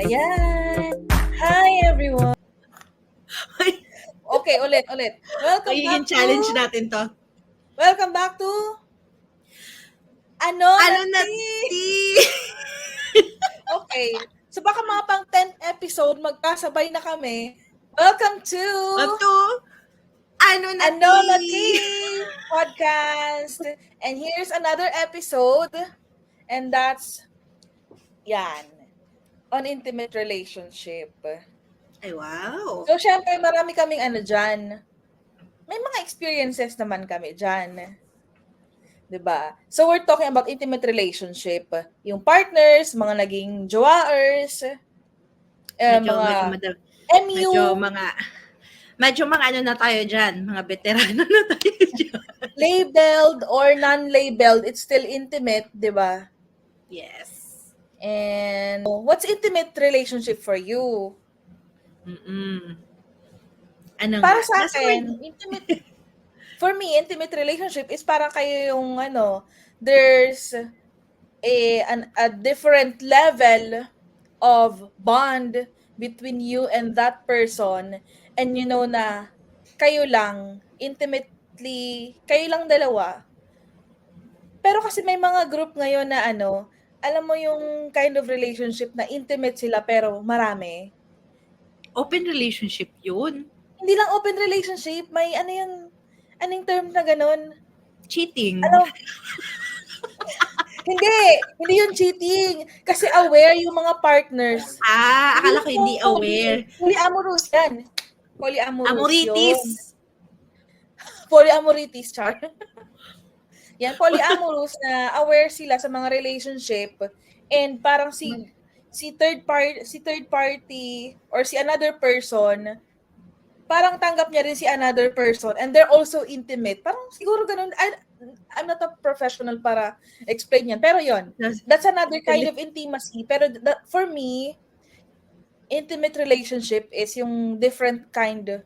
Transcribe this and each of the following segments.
Ayan. Hi, everyone. Okay, ulit. Magiging challenge natin to. Welcome back to Ano Ano na na Tea? Okay. So baka mga pang 10th episode, magkasabay na kami. Welcome to Ano na Tea podcast. And here's another episode. And that's, yan, on intimate relationship. Ay, wow. So, syempre, marami kaming dyan. May mga experiences naman kami dyan. 'Di ba? So, we're talking about intimate relationship. Yung partners, mga naging jowaers, medyo mga ano na tayo dyan, mga veterano na tayo dyan. Labeled or non-labeled, it's still intimate, 'di ba? Yes. And what's intimate relationship for you? Para sa akin, for me, intimate relationship is parang kayo yung there's a different level of bond between you and that person, and you know na kayo lang, intimately, kayo lang dalawa. Pero kasi may mga group ngayon na alam mo yung kind of relationship na intimate sila pero marami. Open relationship yun. Hindi lang open relationship, may anong term na ganun? Cheating. Hindi yung cheating. Kasi aware yung mga partners. Akala ko hindi aware. Polyamorous yan. Amoritis. Polyamoritis, char. Yan, polyamorous na aware sila sa mga relationship, and parang si third party or si another person, parang tanggap niya rin si another person, and they're also intimate. Parang siguro ganun. I'm not a professional para explain yan. Pero yon, that's another kind of intimacy. Pero for me, intimate relationship is yung different kind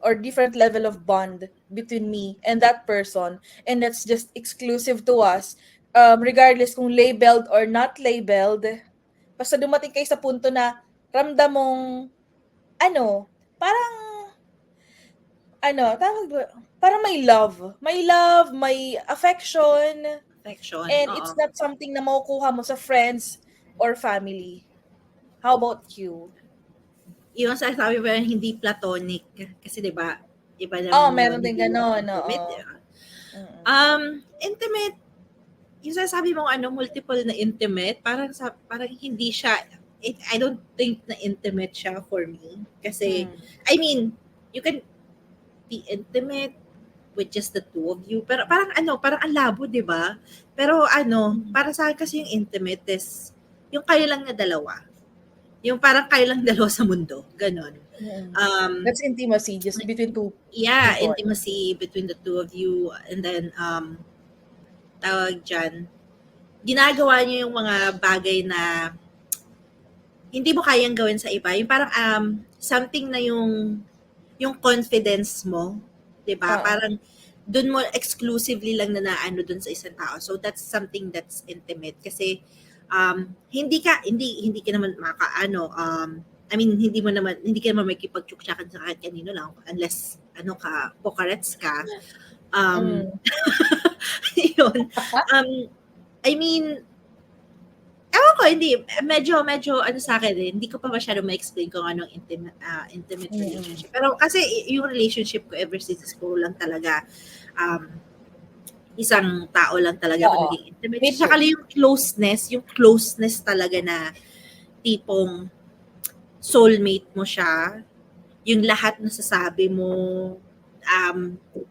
or different level of bond between me and that person. And that's just exclusive to us. Regardless kung labeled or not labeled. Basta dumating kayo sa punto na ramdam mong parang may love. May affection. And it's not something na makukuha mo sa friends or family. How about you? Yung sasabi mo hindi platonic. Kasi diba, iba naman meron din ganon. Intimate, yung sasabi mo multiple na intimate, parang hindi siya, I don't think na intimate siya for me. Kasi, I mean, you can be intimate with just the two of you. Pero parang ang labo, di ba? Pero para sa akin kasi yung intimate is, yung kayo lang na dalawa. Yung parang kayo lang dalawa sa mundo. Ganon. That's intimacy, just between two. Yeah, people. Intimacy between the two of you. And then, tawag dyan, ginagawa niyo yung mga bagay na hindi mo kayang gawin sa iba. Yung parang something na yung confidence mo, 'di ba? Parang doon mo exclusively lang na doon sa isang tao. So that's something that's intimate kasi hindi ka naman I mean hindi ka naman makikipagtsuktsakan sa kahit kanino lang unless pokarets ka. Yun. I mean, ewan ko, hindi. Medyo sa akin hindi ko pa masyado ma-explain kung anong intimate relationship. Pero kasi yung relationship ko ever since school lang talaga, isang tao lang talaga ako naging intimate. Saka yung closeness talaga na tipong soulmate mo siya, yung lahat na sasabi mo,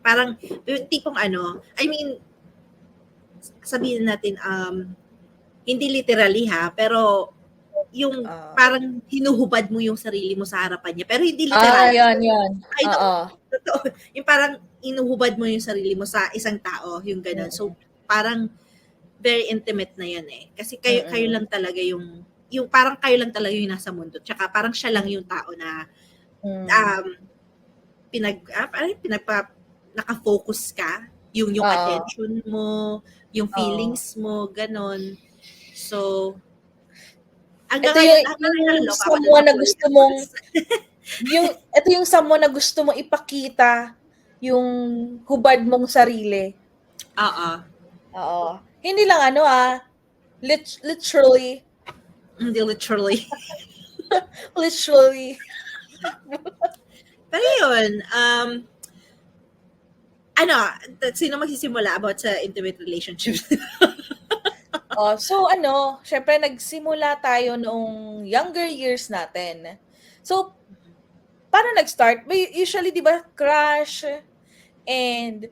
parang yung tipong I mean, sabihin natin, hindi literally pero yung parang hinuhubad mo yung sarili mo sa harapan niya. Pero hindi literally. Yan. Totoo. Yung parang inuhubad mo yung sarili mo sa isang tao, yung gano'n. So, parang very intimate na yan eh. Kasi kayo lang talaga yung parang kayo lang talaga yung nasa mundo. Tsaka parang siya lang yung tao na naka-focus ka. Yung attention mo, yung feelings mo, ganon. So, Hanggang Ito ngayon, yung, hanggang ngayon, yung naloko ako dun someone sa na gusto mong, polyamorous. ito yung someone na gusto mong ipakita yung hubad mong sarili. Oo. Oo. Hindi lang literally, Hindi literally. literally. Pero yun, sino magsisimula about sa intimate relationships? So syempre nagsimula tayo noong younger years natin. So, paano nag-start? Usually, 'di ba, crush and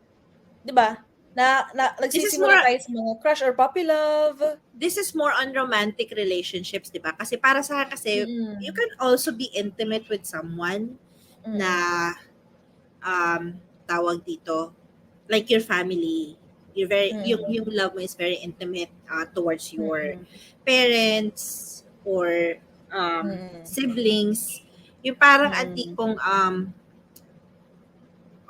'di ba? This is Nagsisimula more tayo sa mga crush or puppy love. this is more on romantic relationships, 'di ba? Kasi para sa akin kasi you Mm. can also be intimate with someone na tawag dito, like your family. You're very yung love mo is very intimate towards your Mm. parents or Mm. siblings. Yung parang ang Mm. tipong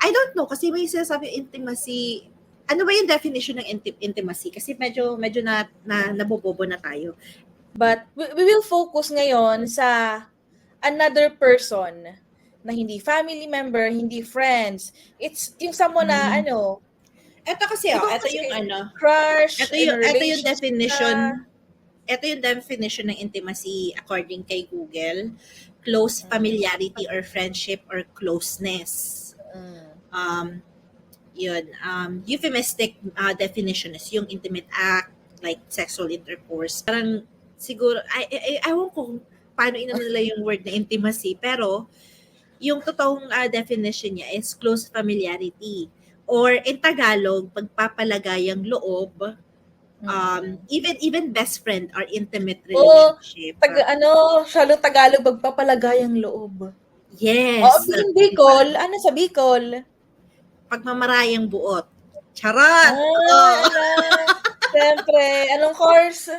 I don't know kasi may sinasabi intimacy. Ano ba yung definition ng intimacy? Kasi medyo nabobobo na tayo. But we will focus ngayon sa another person na hindi family member, hindi friends. It's yung someone na Ito kasi, di ba ito kasi yung crush, in a ito yung relationship definition, ka. ito yung definition ng intimacy according kay Google. Close familiarity or friendship or closeness. Euphemistic definition is yung intimate act, like sexual intercourse. Parang siguro, ewan ko kung paano inano nila yung word na intimacy, pero yung totoong definition niya is close familiarity. Or in Tagalog, pagpapalagayang loob, even best friend or intimate relationship. Shalong Tagalog, pagpapalagayang loob. Yes. In Bicol, ano sa Bicol? Pagmamarayang buot. Charot! Siyempre, anong course?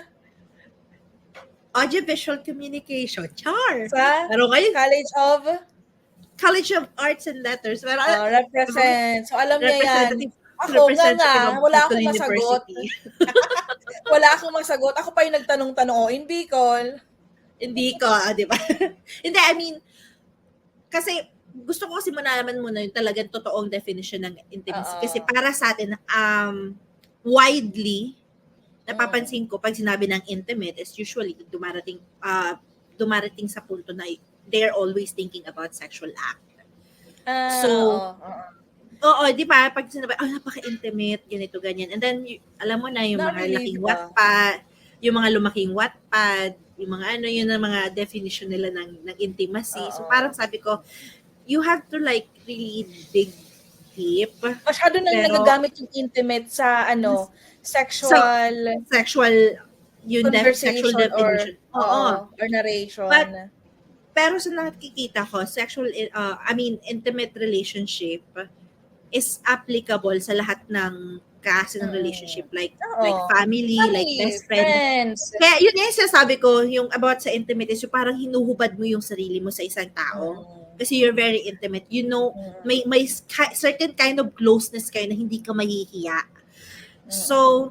Audiovisual communication. Char! Sa Pero ngayon, College of Arts and Letters. Pero, represent. So, alam niya yan. Ako representative of wala Bicol akong masagot. University. Wala akong masagot. Ako pa yung nagtanong-tanong, in Bicol. Hindi ko, di ba? Hindi, I mean, kasi gusto ko kasi malaman muna yung talagang totoong definition ng intimacy. Kasi para sa atin, widely, napapansin ko, pag sinabi ng intimate, is usually dumarating sa punto na they're always thinking about sexual act. Di ba? Pag sinabi, napaka-intimate, ganito, ganyan. And then, alam mo na, yung mga laking Wattpad, yung mga lumaking Wattpad, yung mga yun ang mga definition nila ng intimacy. So, parang sabi ko, you have to like really dig deep. Masyado na nagagamit yung intimate sa sexual yun sexual definition. Or narration. Pero sa nakikita ko, intimate relationship is applicable sa lahat ng klase ng relationship, like family, like best friends. Kaya yun yung sinasabi ko, yung about sa intimate is yung parang hinuhubad mo yung sarili mo sa isang tao. Kasi you're very intimate. You know, may certain kind of closeness kayo na hindi ka mahihiya. So,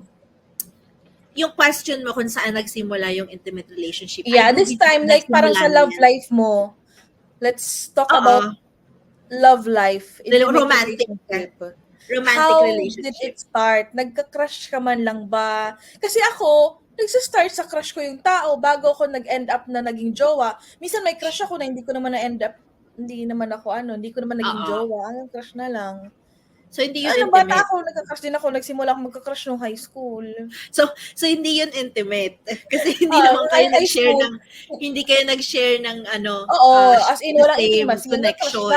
yung question mo kung saan nagsimula yung intimate relationship. Yeah, this time, like parang sa love life mo. Let's talk about love life. Romantic relationship. How did it start? Nagka-crush ka man lang ba? Kasi ako, nagsa-start sa crush ko yung tao bago ako nag-end up na naging jowa. Minsan may crush ako na hindi ko naman hindi ko naman naging jowa. Ang crush na lang. So, hindi yun intimate. Bata ako, nagka-crush din ako. Nagsimula ako magka-crush nung high school. So hindi yun intimate. Kasi hindi naman kayo hindi kayo nag-share ng as in, walang intimacy. Connection.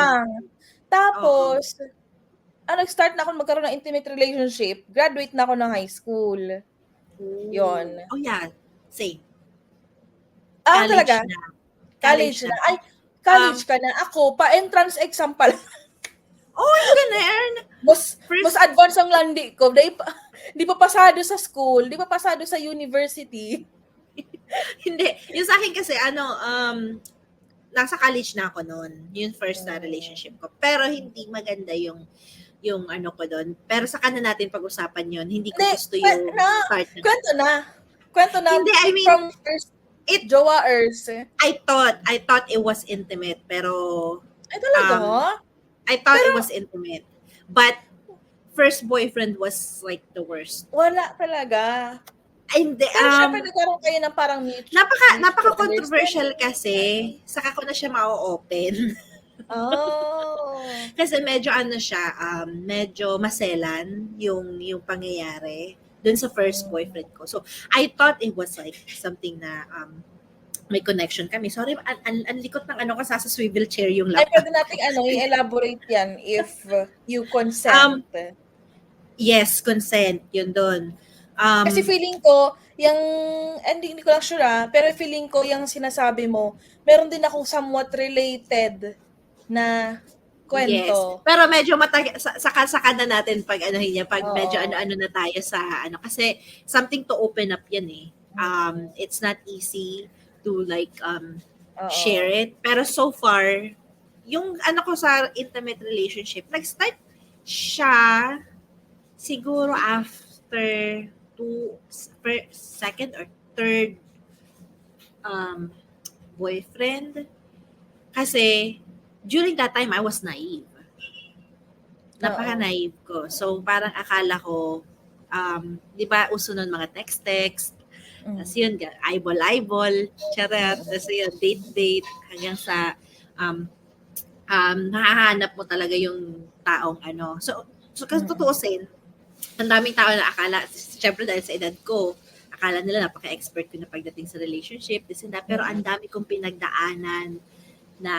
Tapos, nag-start na ako magkaroon ng intimate relationship. Graduate na ako ng high school. Yun. Oh, yeah. Same. Talaga? College na. Ay, college ka na. Ako, pa-entrance exam pala. Ganun. Mas advanced ang landi ko. Di pa pasado sa school. Di pa pasado sa university. Hindi. Yung sa akin kasi, nasa college na ako noon. Yung first na relationship ko. Pero hindi maganda yung ko doon. Pero saka na natin pag-usapan yun. Hindi ko gusto yung part na. Kwento na. Hindi, I mean, from first Jowa-ers. I thought it was intimate, pero Ay, talaga? I thought it was intimate. But first boyfriend was like the worst. Wala talaga. And Pero syempre nagkaroon kayo ng parang mutual napaka-controversial understanding. kasi, saka ko na siya ma-open. Oh. Kasi medyo siya, medyo maselan yung pangyayari dun sa first boyfriend ko. So, I thought it was like something na may connection kami. Sorry, ang likot ng ko sa swivel chair yung Ay, laptop. pwede nating i-elaborate yan if you consent. Yes, consent. Yun dun. Kasi feeling ko, hindi ko lang sure pero feeling ko yung sinasabi mo, meron din akong somewhat related na kwento. Yes. Pero medyo saka na natin pag pag medyo Oo. ano na tayo sa kasi something to open up yan eh. It's not easy to like share it. Pero so far, yung ko sa intimate relationship, nag-start siya siguro after second or third boyfriend. Kasi during that time, I was naive. Napaka-naive ko. So, parang akala ko, di ba, uso nun mga text-text. Tapos yun, eyeball-eyeball. Charot. Tapos yun, date-date. Hanggang sa, nahahanap mo talaga yung taong So kasi tutuusin, ang daming tao na akala, syempre dahil sa edad ko, akala nila napaka-expert ko na pagdating sa relationship, this and that. Pero ang dami kong pinagdaanan na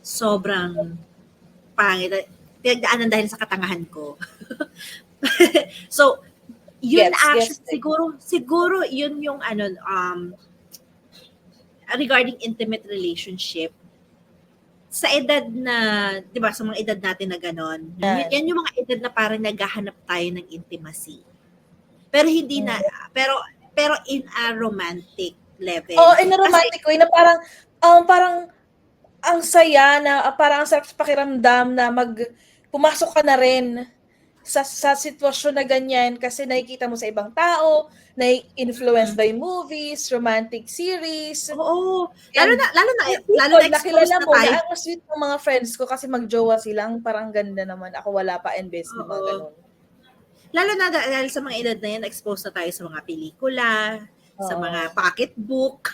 sobrang pangit. Pinagdaanan dahil sa katangahan ko. So, yun siguro yun yung regarding intimate relationship, sa edad na, di ba, sa mga edad natin na gano'n, yan yung mga edad na parang naghahanap tayo ng intimacy. Pero hindi na, pero in a romantic level. Oh, in a romantic way na parang ang saya na parang ang sarap sa pakiramdam na pumasok ka na rin sa sitwasyon na ganyan kasi nakikita mo sa ibang tao, na-influence by movies, romantic series. Oo. Lalo na nakilala mo na ang sweet ng mga friends ko kasi magjowa silang parang ganda naman. Ako wala pa and best mga ganun. Lalo na dahil sa mga edad na yan, exposed na tayo sa mga pelikula, sa mga pocketbook.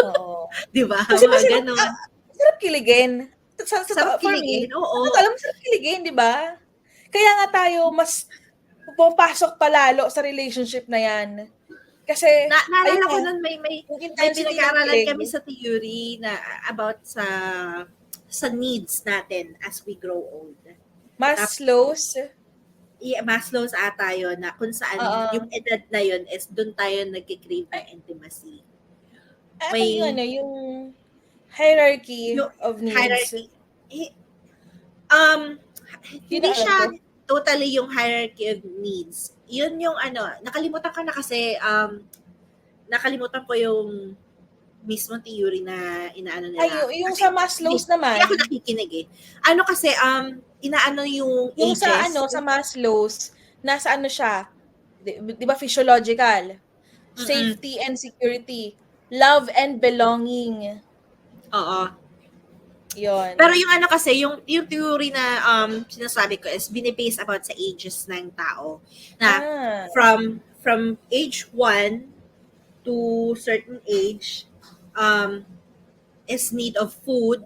Oo. Di ba? Kasi mga ganun. Sarap kiligin. Sarap kiligin, oo. Alam mo, sarap kiligin, di ba? Kaya nga tayo mas pumapasok palalo sa relationship na yan. Kasi, naalala ko nun, may pinag-aaralan kami sa theory na about sa needs natin as we grow old. Maslow's ata yun, na kung saan yung edad na yun is doon tayo nagkikrave ng intimacy. Yung hierarchy of needs. Hierarchy. Hindi siya totally yung hierarchy of needs. Yun yung nakalimutan ko na kasi, nakalimutan ko yung mismo theory na inaano nila. Yung sa Maslow's naman. Hindi ako nakikinig eh. Kasi, inaano yung ages. Sa Maslow's, nasa siya, di ba physiological, safety and security, love and belonging. Oo. Yun. Pero yung kasi, yung theory na sinasabi ko is binibase about sa ages ng tao. Na from age 1 to certain age, is need of food,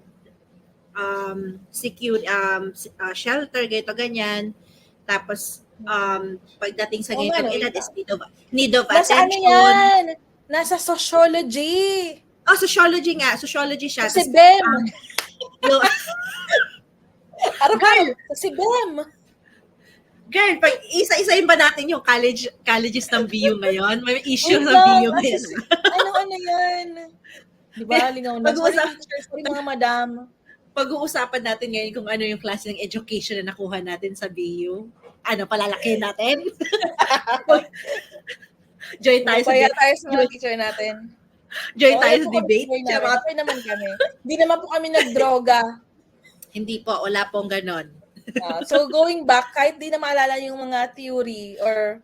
secure, shelter, ganyan. Tapos, pagdating sa ganitong edad is need of attention. Nasa yan? Nasa sociology. Sociology nga. Sociology siya. Si BEM. Girl, si BEM. Girl, pag isa-isahin ba natin yung colleges ng BU ngayon? May issue sa BU ngayon. Ano yan? Diba? Lingaw na. Sorry mga madam. Pag-uusapan natin ngayon kung ano yung klase ng education na nakuha natin sa BU. Palalakihin natin? Join tayo sa mga teacher natin. Join tayo sa debate. Okay naman kami. Hindi naman po kami nagdroga. Hindi po, wala pong ganon. So going back, kahit di na maalala yung mga theory or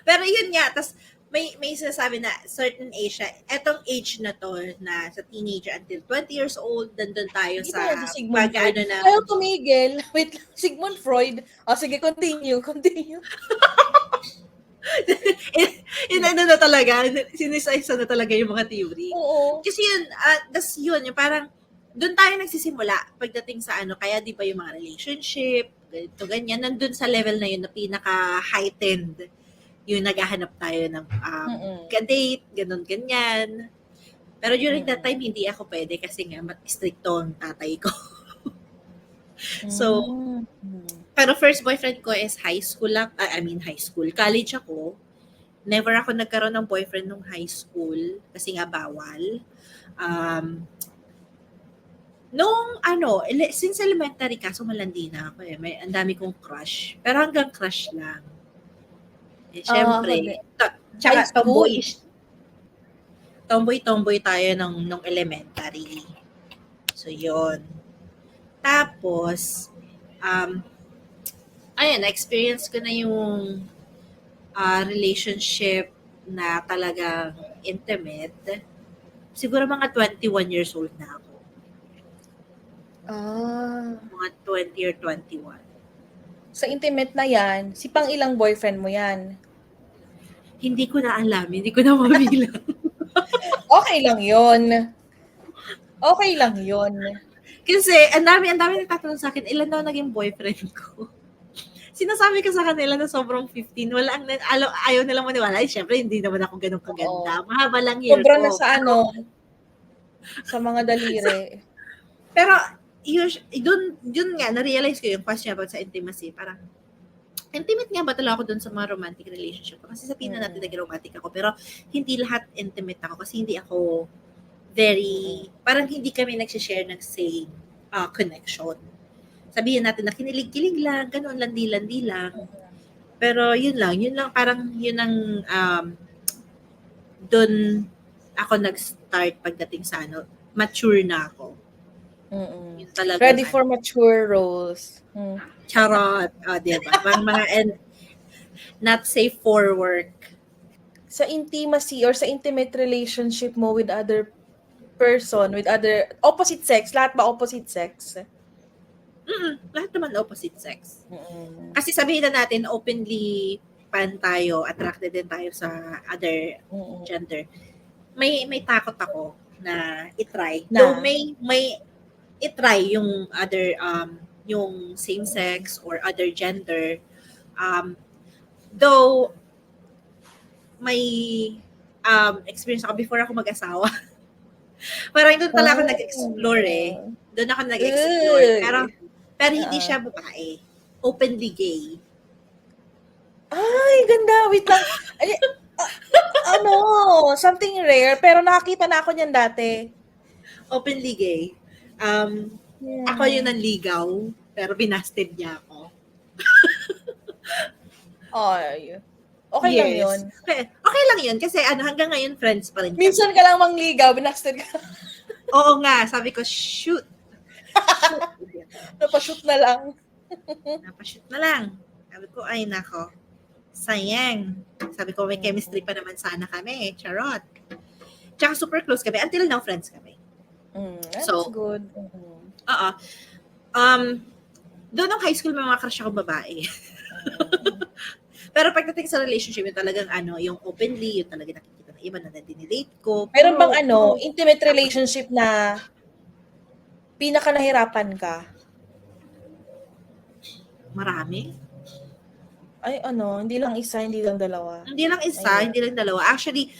Pero yun nga, tas may sinasabi na certain age siya. Etong age na to na sa teenager until 20 years old, nandun tayo Hindi sa pa yan si Sigmund Freud. pag-ano na Ayaw tumigil. Wait lang. Sigmund Freud. Sige, continue. ano na talaga, sinisa-isa na talaga yung mga theory. Oo. Kasi yun, das yun, yung parang, doon tayo nagsisimula pagdating sa ano, kaya di ba yung mga relationship, ganito, ganyan, nandun sa level na yun na pinaka-heightened, yung naghahanap tayo ng ka-date, ganun, ganyan. Pero during that time, hindi ako pwede kasi nga, stricto ang tatay ko. So, pero first boyfriend ko is high school lang, high school, college ako. Never ako nagkaroon ng boyfriend nung high school kasi nga bawal. Nung since elementary kaso malandi na ako eh. Ang dami kong crush. Pero hanggang crush lang. Eh, syempre, tsaka tomboyish. Tomboy tayo nung elementary. So, yun. Tapos, na-experience ko na yung relationship na talagang intimate. Siguro mga 21 years old na ako. Mga 20 or 21. Sa intimate na yan, si pang ilang boyfriend mo yan? Hindi ko na alam. Hindi ko na mabilang. Okay lang yun. Kasi, ang dami nagtatanong sa akin, ilan daw naging boyfriend ko? Sinasabi ko sa kanila na sobrang 15. Ayaw nilang maniwala. Ay, syempre, hindi naman ako ganun kaganda. Mahaba lang year sobrang ko. na sa mga daliri. Pero, yun nga, na-realize ko yung question about sa intimacy. Parang, intimate nga ba talaga ako dun sa mga romantic relationship ko? Kasi sabihin na natin na romantic ako. Pero, hindi lahat intimate ako. Kasi hindi ako parang hindi kami nagsishare ng same connection. Sabihin natin na kinilig-kilig lang, ganun, landi-landi lang. Pero yun lang, parang yun ang dun ako nag-start pagdating sa mature na ako. Yun talaga, ready for mature roles. Charot. Diba? Mga not safe for work. Sa intimacy or sa intimate relationship mo with other person, with other opposite sex, lahat ba opposite sex? Lahat naman opposite sex. Kasi sabihin na natin, openly pan tayo, attracted din tayo sa other gender. May takot ako na itry. Though may itry yung other, yung same sex or other gender. Though, may experience ako before ako mag-asawa. Parang doon pala ako nag-explore eh. Doon ako nag-explore. Pero hindi siya babae. Openly gay. Ay, ganda. Wait lang. Something rare. Pero nakakita na ako niyan dati. Openly gay. Ako yung nanligaw. Pero binasted niya ako. Ay. Okay lang yun. Okay lang yun. Kasi hanggang ngayon friends pa rin. Minsan ka lang mangligaw, binasted ka. Oo nga. Sabi ko, shoot. Napashoot na lang. Sabi ko, ay nako. Sayang. Sabi ko, may chemistry pa naman sana kami. Charot. Tsaka super close kami. Until now, friends kami. That's good. Oo. Doon ng high school, may mga crush akong babae. Pero pagdating sa relationship, yung talagang yung openly, yung talagang nakikita ng iba na dinilate ko. Meron bang intimate relationship na pinaka nahirapan ka? Marami. Ay, hindi lang isa, hindi lang dalawa. Hindi lang isa, hindi lang dalawa. Actually,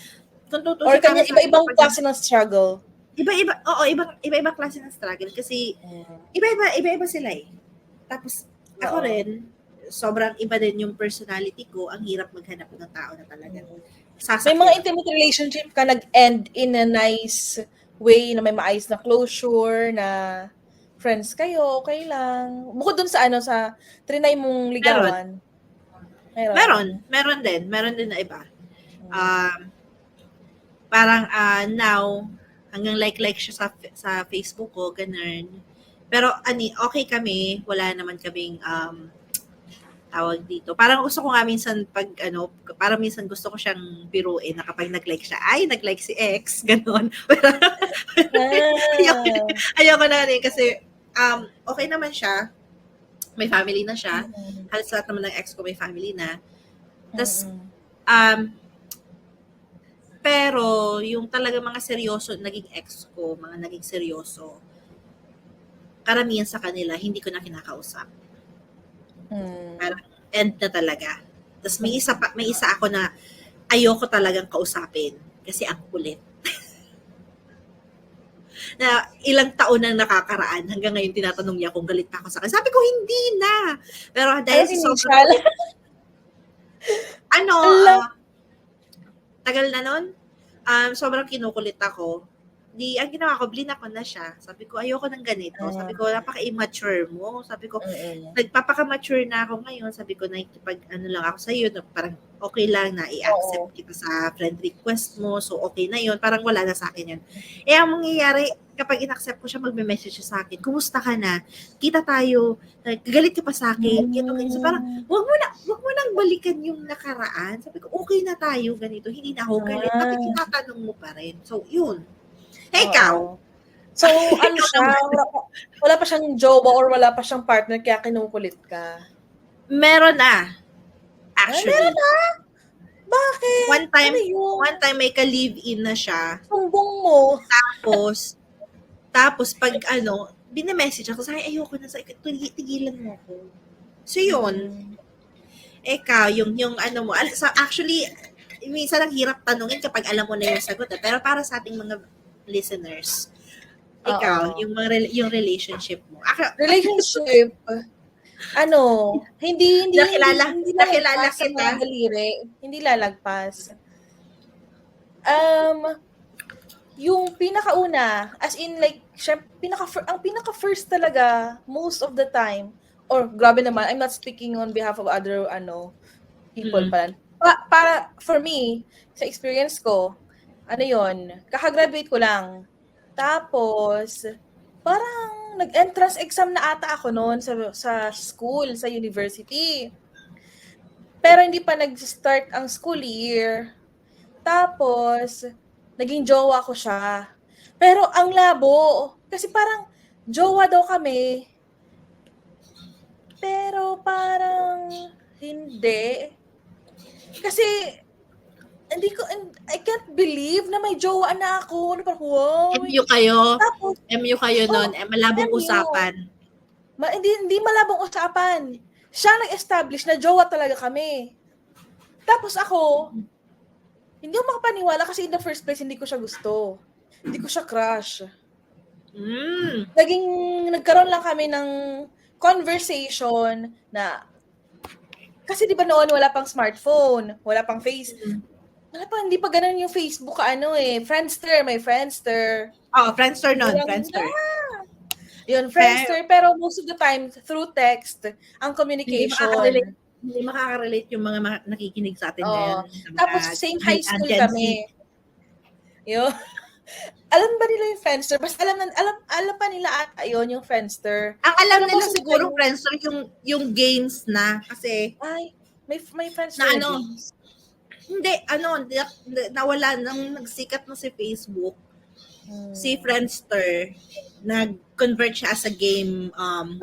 kung tutusin or kanya iba-ibang klase ng struggle. Iba-ibang klase ng struggle kasi iba-iba sila eh. Tapos ako rin, sobrang iba din yung personality ko, ang hirap maghanap ng tao na talaga. May mga intimate relationship ka nag-end in a nice way na may maayos na closure, na friends kayo, okay lang. Bukod dun sa sa trinay mong ligawan. Meron din na iba. Parang now, hanggang like siya sa Facebook ko, ganun. Pero okay kami, wala naman kaming tawag dito. Parang gusto ko nga minsan parang minsan gusto ko siyang biruin na kapag nag-like siya, ay, nag-like si ex, gano'n. Pero ayoko, Ah. ayoko na rin kasi okay naman siya. May family na siya. Mm. Halos lahat naman ng ex ko may family na. Tas, Mm. pero yung talaga mga seryoso, naging ex ko, mga naging seryoso, karamihan sa kanila, hindi ko na kinakausap. Parang end na talaga. Tapos may isa ako na ayoko talagang kausapin kasi ang kulit. Na ilang taon nang nakakaraan hanggang ngayon tinatanong niya kung galit pa ako sa kanya. Sabi ko, hindi na. Pero dahil sa sobrang initial? kulit, Ala. tagal na nun, sobrang kinukulit ako. Ang ginawa ko, blinak ko na siya. Sabi ko, ayoko ng ganito. Sabi ko, napaka-immature mo. Sabi ko, nagpapaka-mature na ako ngayon. Sabi ko, lang ako sa'yo, parang okay lang na i-accept kita sa friend request mo. So, okay na yun. Parang wala na sa akin yun. Ang mangyayari, kapag in-accept ko siya, magme-message siya sa akin, kumusta ka na? Kita tayo. Galit ka pa sa akin. So, parang, wag mo nang balikan yung nakaraan. Sabi ko, okay na tayo, ganito. Hindi na ako galit. Bakit tinatanong mo pa rin? So, yun. Ikaw? So, ano siya, wala pa siyang jowa or wala pa siyang partner kaya kinukulit ka? Meron na. Actually. Meron na? Bakit? One time may ka-live-in na siya. Sumbong mo. Tapos pag bine-message ako, sabi, ayoko na, tigilan mo ako. So, yun. Ikaw, yung mo. Actually, minsan ang hirap tanungin kapag alam mo na yung sagot. Pero para sa ating mga listeners, ikaw, yung relationship mo. Relationship? Hindi nakilala sa kita. mga daliri. Hindi lalagpas. Yung pinakauna, as in like, ang pinaka-first talaga, most of the time, or grabe naman, I'm not speaking on behalf of other, people pala. Para, for me, sa experience ko, kakagraduate ko lang. Tapos, parang nag-entrance exam na ata ako noon sa school, sa university. Pero hindi pa nag-start ang school year. Tapos, naging jowa ko siya. Pero ang labo, kasi parang jowa daw kami. Pero parang hindi. Kasi I can't believe na may jowa na ako. Wow. MU kayo noon. Malabong MU. usapan. Hindi malabong usapan. Siya nag-establish na jowa talaga kami. Tapos ako, hindi ako makapaniwala kasi in the first place, hindi ko siya gusto. Hindi ko siya crush. Nagkaroon lang kami ng conversation na, kasi di ba noon wala pang smartphone, wala pang hindi pa ganun yung Facebook, Friendster, may Friendster. Friendster noon, Friendster. Yun, Friendster, pero most of the time, through text, ang communication. Hindi makaka-relate yung mga nakikinig sa atin ngayon. Tapos, same high school kami. Yun. Alam ba nila yung Friendster? Basta alam pa nila ata yun, yung Friendster. Ang alam nila siguro, Friendster, yung games na. Kasi, may Friendster na games. Hindi, nawala nang nagsikat na si Facebook. Si Friendster, nag-convert siya as a game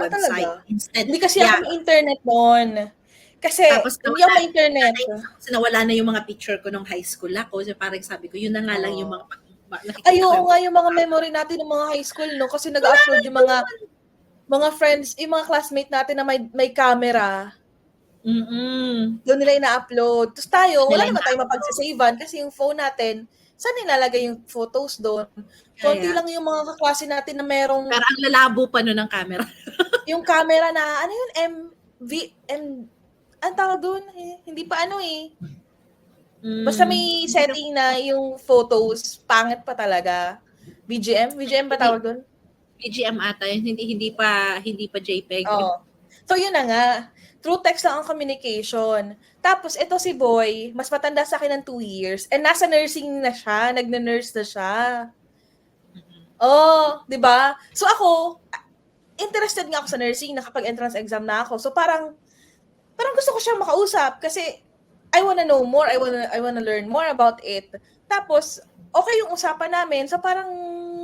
website. Instead, hindi kasi ako may internet noon. Kasi, hindi ako may internet. Kasi nawala na yung mga picture ko nung high school ako. So parang sabi ko, yun na nga lang yung mga oo nga, yung mga memory natin ng mga high school, no? Kasi nag-upload yung mga friends, yung mga classmate natin na may camera. Doon nila ina-upload. Tapos tayo, wala naman tayo mapagsasavean kasi yung phone natin, saan nilalagay yung photos doon? Konti lang yung mga kaklase natin na merong... Pero ang lalabo pa nun ng camera. Yung camera na, ang tawag doon, hindi pa Basta may setting na yung photos, pangit pa talaga. BGM ba tawag doon? BGM ata yun, hindi pa JPEG. So yun na nga. Through text lang ang communication. Tapos, ito si Boy, mas matanda sa akin ng 2 years. And nasa nursing na siya. Nagna-nurse na siya. Di ba? So ako, interested nga ako sa nursing. Nakapag-entrance exam na ako. So parang, parang gusto ko siyang makausap kasi I wanna know more, I wanna learn more about it. Tapos, okay yung usapan namin, so parang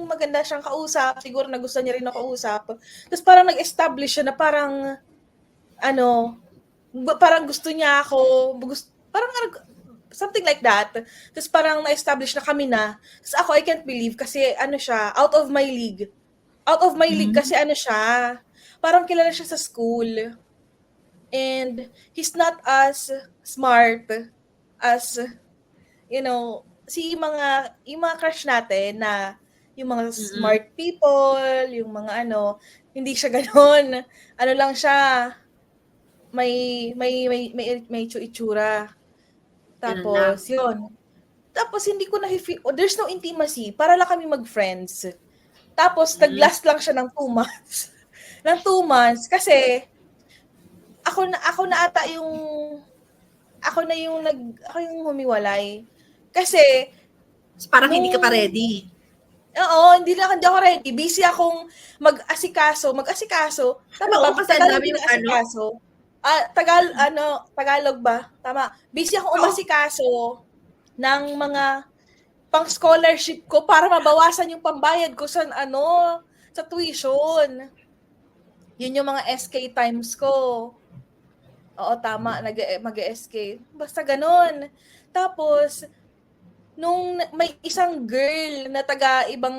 maganda siyang kausap, siguro nagustuhan niya rin ako kausap. Tapos parang nag-establish siya na parang, ano, parang gusto niya ako, parang something like that. Tapos parang na-establish na kami na. Tapos ako, I can't believe kasi ano siya, out of my league. Out of my league kasi ano siya, parang kilala siya sa school. And he's not as smart as, you know, yung mga crush natin na yung mga smart people, yung mga ano, hindi siya gano'n. Ano lang siya, may itsura. Ganun lang. Tapos, yun. Tapos, hindi ko na-feel, there's no intimacy. Para lang kami mag-friends. Tapos, nag-last lang siya ng 2 months. ng 2 months, kasi, ako na ata yung, ako yung humiwalay. Kasi, Parang hindi ka pa ready. Oo, hindi ako ready. Busy akong mag-asikaso. Tama ba? Oo, kasi ang Tagalog dami yung yung asikaso. Tagalog ba? Tama. Busy akong umasikaso ng mga pang-scholarship ko para mabawasan yung pambayad ko sa tuition. Yun yung mga SK times ko. Oo, tama. Mag-SK. Basta ganun. Tapos, nung may isang girl na taga-ibang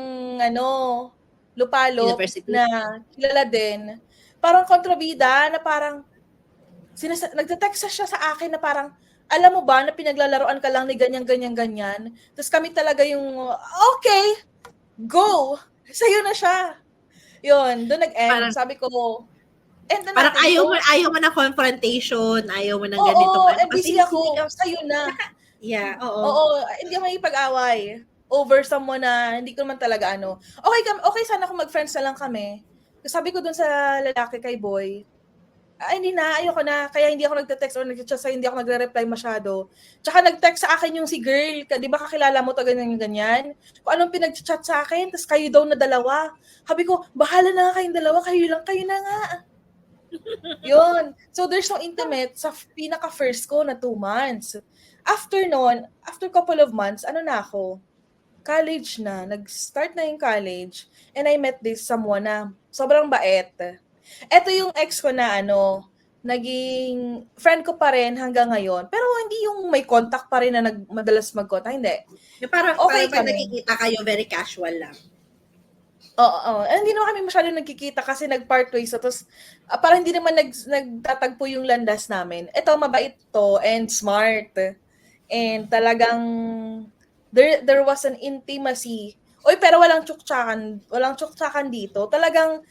lupalop University. na kilala din, parang kontrabida na parang nagte-text siya sa akin na parang, alam mo ba na pinaglalaroan ka lang ni ganyan. Tapos kami talaga yung, okay, go! Sa'yo na siya. Yun, doon nag-end. Sabi ko, end na parang natin ayaw mo na confrontation, ayaw mo ng Oo, ganito. busy ako. Sa'yo na. Yeah, oo. Oo, hindi ako makipag-away over someone na hindi ko naman talaga Okay sana kung mag-friends na lang kami. Sabi ko dun sa lalaki kay boy, hindi na, ayoko na. Kaya hindi ako nagte-text or nag-chat sa'yo, hindi ako nagre-reply masyado. Tsaka nag-text sa akin yung si girl, di ba kakilala mo to ganyan. Kung anong pinag-chat sa akin, tas kayo daw na dalawa. Sabi ko, bahala na kayong dalawa, kayo na nga. Yun. So there's no intimate sa pinaka-first ko na 2 months. After couple of months, na ako? College na. Nag-start na yung college. And I met this someone na sobrang bait. Ito yung ex ko na naging friend ko pa rin hanggang ngayon. Pero hindi yung may contact pa rin na madalas mag-contact. Hindi. Yung parang Okay pag kami. nakikita kayo, very casual lang. Oo. Hindi naman kami masyado nagkikita kasi nag-part ways. Tapos, parang hindi naman nagtatagpo yung landas namin. Ito, mabait to and smart. And talagang, there was an intimacy. Pero walang tsuktsakan dito. Talagang,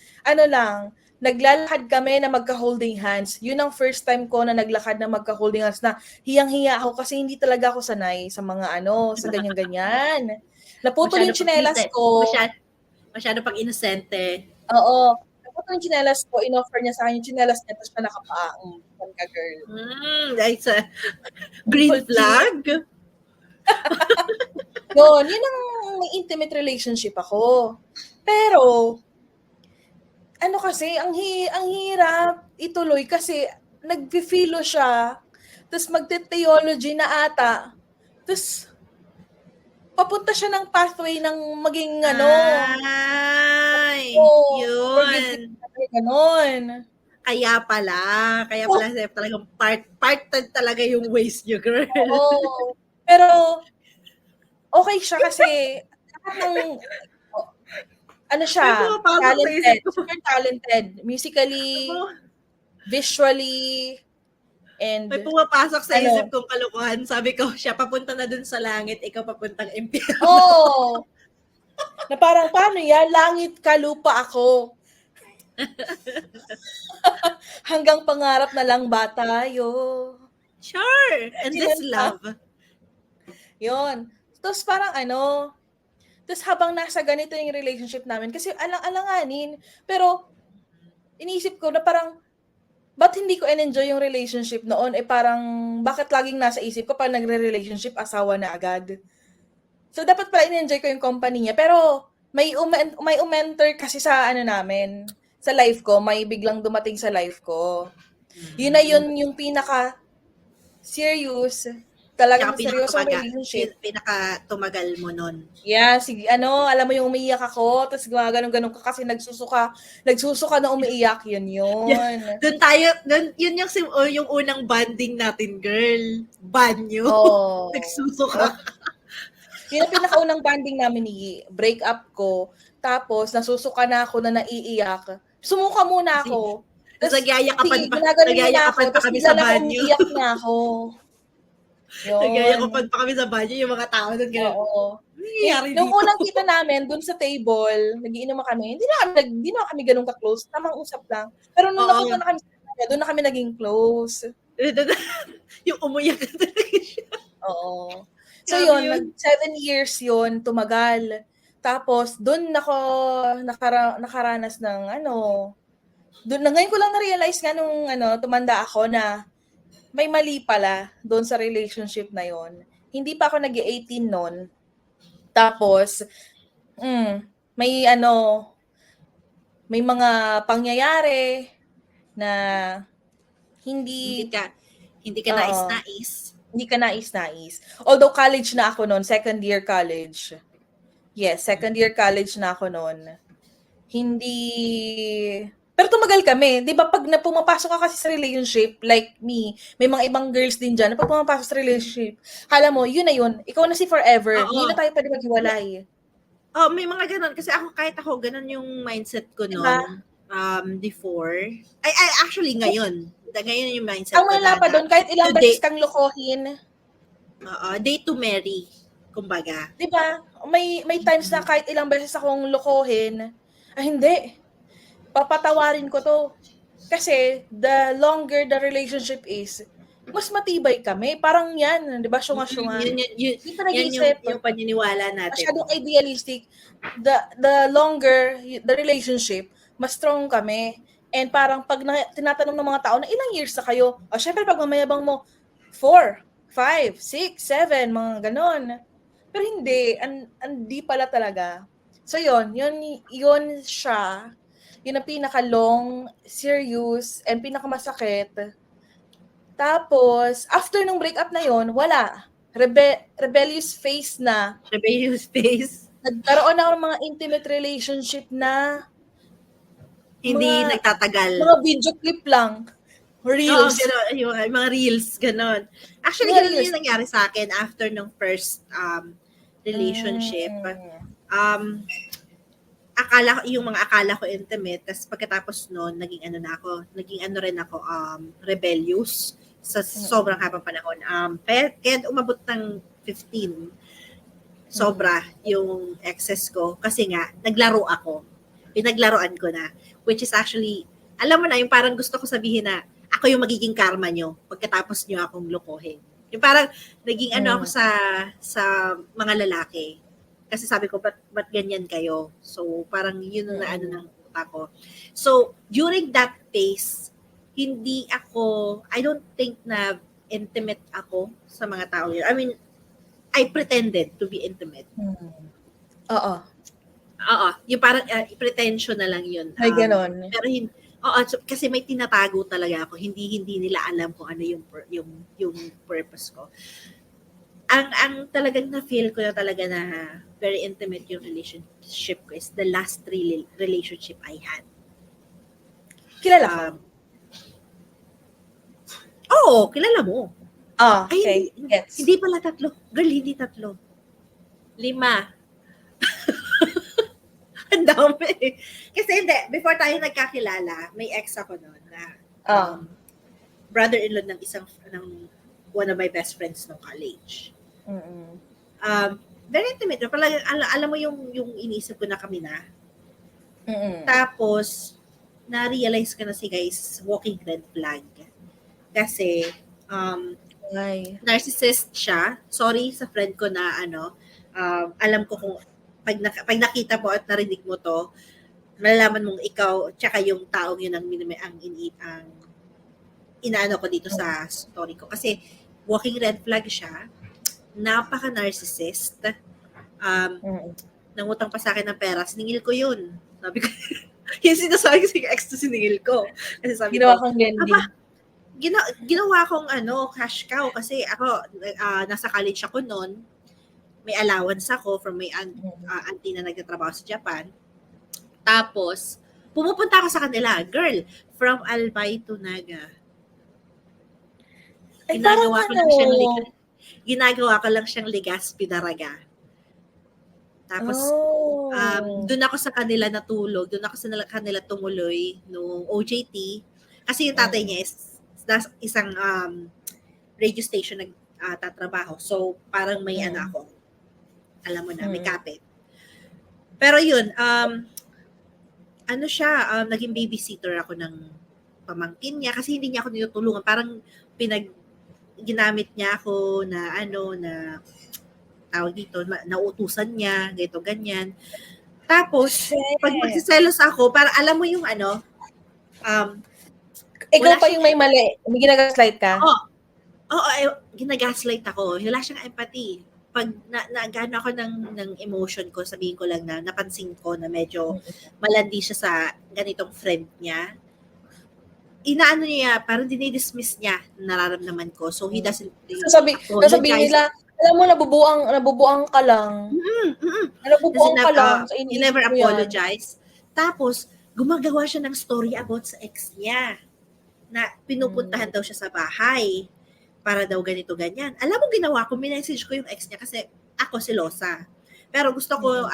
naglalakad kami na magka-holding hands. Yun ang first time ko na naglakad na magka-holding hands na hiyang-hiya ako kasi hindi talaga ako sanay sa mga sa ganyan-ganyan. Naputol yung tsinelas ko. Masyado pang inosente. Oo. Naputol yung tsinelas ko, in-offer niya sa akin yung tsinelas niya, tapos siya nakapaang ka girl. That's a green flag. Yun ang may intimate relationship ako. Pero, kasi, ang hirap ituloy kasi nag-filo siya, tapos magte-theology na ata, tapos papunta siya ng pathway ng maging Yun. Ganon. Kaya pala talagang part talaga yung ways niyo, girl. Oo. Pero, okay siya kasi, siya, talented, super talented, musically, visually, and may pumapasok sa isip kong kalokohan. Sabi ko, siya papunta na dun sa langit, ikaw papuntang impyerno. Oo. Na parang, paano yan? Langit ka, lupa ako. Hanggang pangarap na lang ba tayo? Sure. And this love. Yun. Tapos parang tapos habang nasa ganito yung relationship namin, kasi alang-alanganin, pero iniisip ko na parang, ba't hindi ko enjoy yung relationship noon? Parang, bakit laging nasa isip ko pag nagre-relationship, asawa na agad? So, dapat pala in-enjoy ko yung company niya. Pero, may umentor kasi sa namin, sa life ko, may biglang dumating sa life ko. Yun na yun yung pinaka-serious, talagang Tsaka seryosong relationship. pinaka-tumagal mo nun. Yeah, sige, alam mo yung umiiyak ako, tapos gumaganon-ganon ka kasi nagsusuka na umiiyak, yun. Yun yung unang bonding natin, girl. Banyo. Oh. Nagsusuka. Yun ang pinakaunang bonding namin ni break up ko. Tapos, nasusuka na ako na naiiyak. Sumuka muna ako. Tapos, ginaganon niya na ako. Tapos, kami bigla sa na ako banyo. umiiyak na ako. Yun. Nagyayakapan pa kami sa banyo, yung mga tao doon. Oo. Nangyayari Nung dito. unang kita namin, dun sa table, nagiinom kami, hindi na kami ganun ka-close. Tamang usap lang. Pero nung napunta na kami sa kanya, doon na kami naging close. Yung umuyak na talaga siya. Oo. So yun, 7 years yun, tumagal. Tapos, doon ako nakaranas ng ngayon ko lang na-realize nga nung tumanda ako na may mali pala doon sa relationship na yon. Hindi pa ako nag-18 noon. Tapos, may may mga pangyayari na Hindi ka Oo. nais-nais. Hindi ka nais-nais. Although college na ako noon, second year college. Yes, second year college na ako noon. Pero tumagal kami. Di ba pag pumapasok ka kasi sa relationship, like me, may mga ibang girls din dyan, na pag pumapasok sa relationship, kala mo, yun na yun. Ikaw na si forever. Oo. Hindi na tayo pwede maghiwalay. Oh, may mga ganun. Kasi kahit ako, ganun yung mindset ko noon. Before. Actually, ngayon. Ngayon yung mindset Ang ko wala pa doon, kahit ilang beses kang lokohin. Date to marry, kumbaga. Di ba? May times na kahit ilang beses akong lokohin, hindi. Papatawarin ko to. Kasi the longer the relationship is, mas matibay kami. Parang yan, di ba? Syunga-syunga. Hindi pa nag-iisip. Yung paniniwala natin. Masyadong idealistic. The longer the relationship, mas strong kami. And parang pag tinatanong ng mga tao na ilang years na kayo, syempre pag mamayabang mo, 4, 5, 6, 7, mga ganon. Pero hindi pala talaga. So yun siya. Yun ang pinaka-long, serious, and pinakamasakit. Tapos, after nung breakup na yon, wala. Rebellious phase na. Rebellious phase. Nagkaroon ako ng mga intimate relationship na hindi nagtatagal. Mga video clip lang. Reels. Yung mga reels, gano'n. Actually, gano'n yung nangyari sa akin after nung first relationship. Yung mga akala ko intimate, tapos pagkatapos noon, naging rin ako rebellious sa sobrang habang panahon. Kaya umabot ng 15, sobra yung excess ko. Kasi nga, naglaro ako. Pinaglaruan ko na. Which is actually, alam mo na, yung parang gusto ko sabihin na, ako yung magiging karma nyo pagkatapos nyo akong lokohin. Yung parang naging ako sa mga lalaki. Kasi sabi ko, ba't ganyan kayo? So, parang yun na ng utak ko. So, during that phase, I don't think na intimate ako sa mga tao yun. I mean, I pretended to be intimate. Oo. Yung parang pretension na lang yun. Ay, ganon. Pero kasi may tinatago talaga ako. Hindi nila alam kung ano yung purpose ko. Ang talagang na-feel ko na talaga na very intimate yung relationship ko is the last relationship I had. Kilala ka? Oo, kilala mo. Okay. Hindi pala 3. Girl, hindi 3. 5. Ang dami. Kasi before tayo nagkakilala, may ex ako noon na brother-in-law ng one of my best friends nung college. Very intimate. Alam mo yung iniisip ko na kami na. Tapos, na-realize ko na guys, walking red flag. Kasi, narcissist siya. Sorry sa friend ko na alam ko kung pag nakita mo at narinig mo to, malalaman mong ikaw tsaka yung taong yun ang inaano ko dito sa story ko. Kasi walking red flag siya, napaka-narcissist. Nangutang pa sa akin ng pera, siningil ko yun. Sabi ko, yung sinasabi ko ex to siningil ko. Kasi sabi ginawa kang lending. ginawa kong cash cow kasi ako, nasa college ako noon. May allowance ako from my auntie na nagtatrabaho sa Japan. Tapos, pumupunta ako sa kanila. Girl, from Albay to Naga. Ay, parang Ginagawa ko lang siyang Legazpi Daraga. Tapos, doon ako sa kanila natulog. Doon ako sa kanila tumuloy nung OJT. Kasi yung tatay niya is isang radio station nagtatrabaho. So, parang may ako. Alam mo na, may kapit. Pero yun, naging babysitter ako ng pamangkin niya kasi hindi niya ako tinutulungan. Parang ginamit niya ako na tawag dito, nautusan niya, ganito, ganyan. Tapos, pag magsiselos ako, para alam mo yung ikaw pa yung may mali. May ginagaslight ka? Oo, ginagaslight ako. Wala siyang empathy. Pag nagano ako ng emotion ko, sabihin ko lang na napansin ko na medyo malandi siya sa ganitong friend niya. Inaano niya, parang dinidismiss niya nararamdaman ko. So, he doesn't sasabihin nila, alam mo, nabubuang ka lang. Nabubuang ka lang. He never apologize. Tapos, gumagawa siya ng story about sa ex niya na pinupuntahan daw siya sa bahay para daw ganito, ganyan. Alam mo, ginawa ko, minessage ko yung ex niya kasi ako selosa. Pero gusto ko,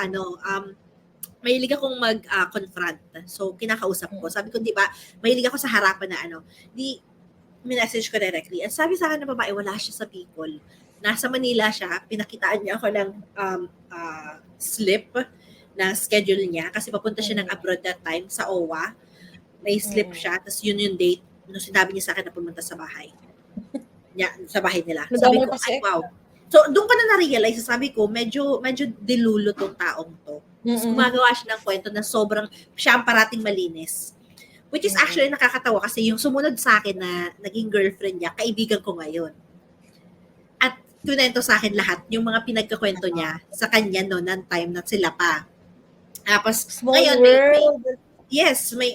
mahilig akong mag-confront. So, kinakausap ko. Sabi ko, di ba, mahilig ako sa harapan na minessage ko directly. At sabi sa akin ng babae, wala siya sa Bicol. Nasa Manila siya, pinakitaan niya ako ng slip na schedule niya kasi papunta siya ng abroad that time sa OWA. May slip siya, tapos yun yung date nung sinabi niya sa akin na pumunta sa bahay. Sa bahay nila. Sabi ko, wow. So, doon ko na na-realize, sabi ko, medyo dilulo tong taong to. Gumagawa siya ng kwento na sobrang, siya ang parating malinis. Which is actually nakakatawa kasi yung sumunod sa akin na naging girlfriend niya, kaibigan ko ngayon. At tunento sa akin lahat, yung mga pinagkakwento niya sa kanya no, ng time na sila pa. Tapos, ngayon,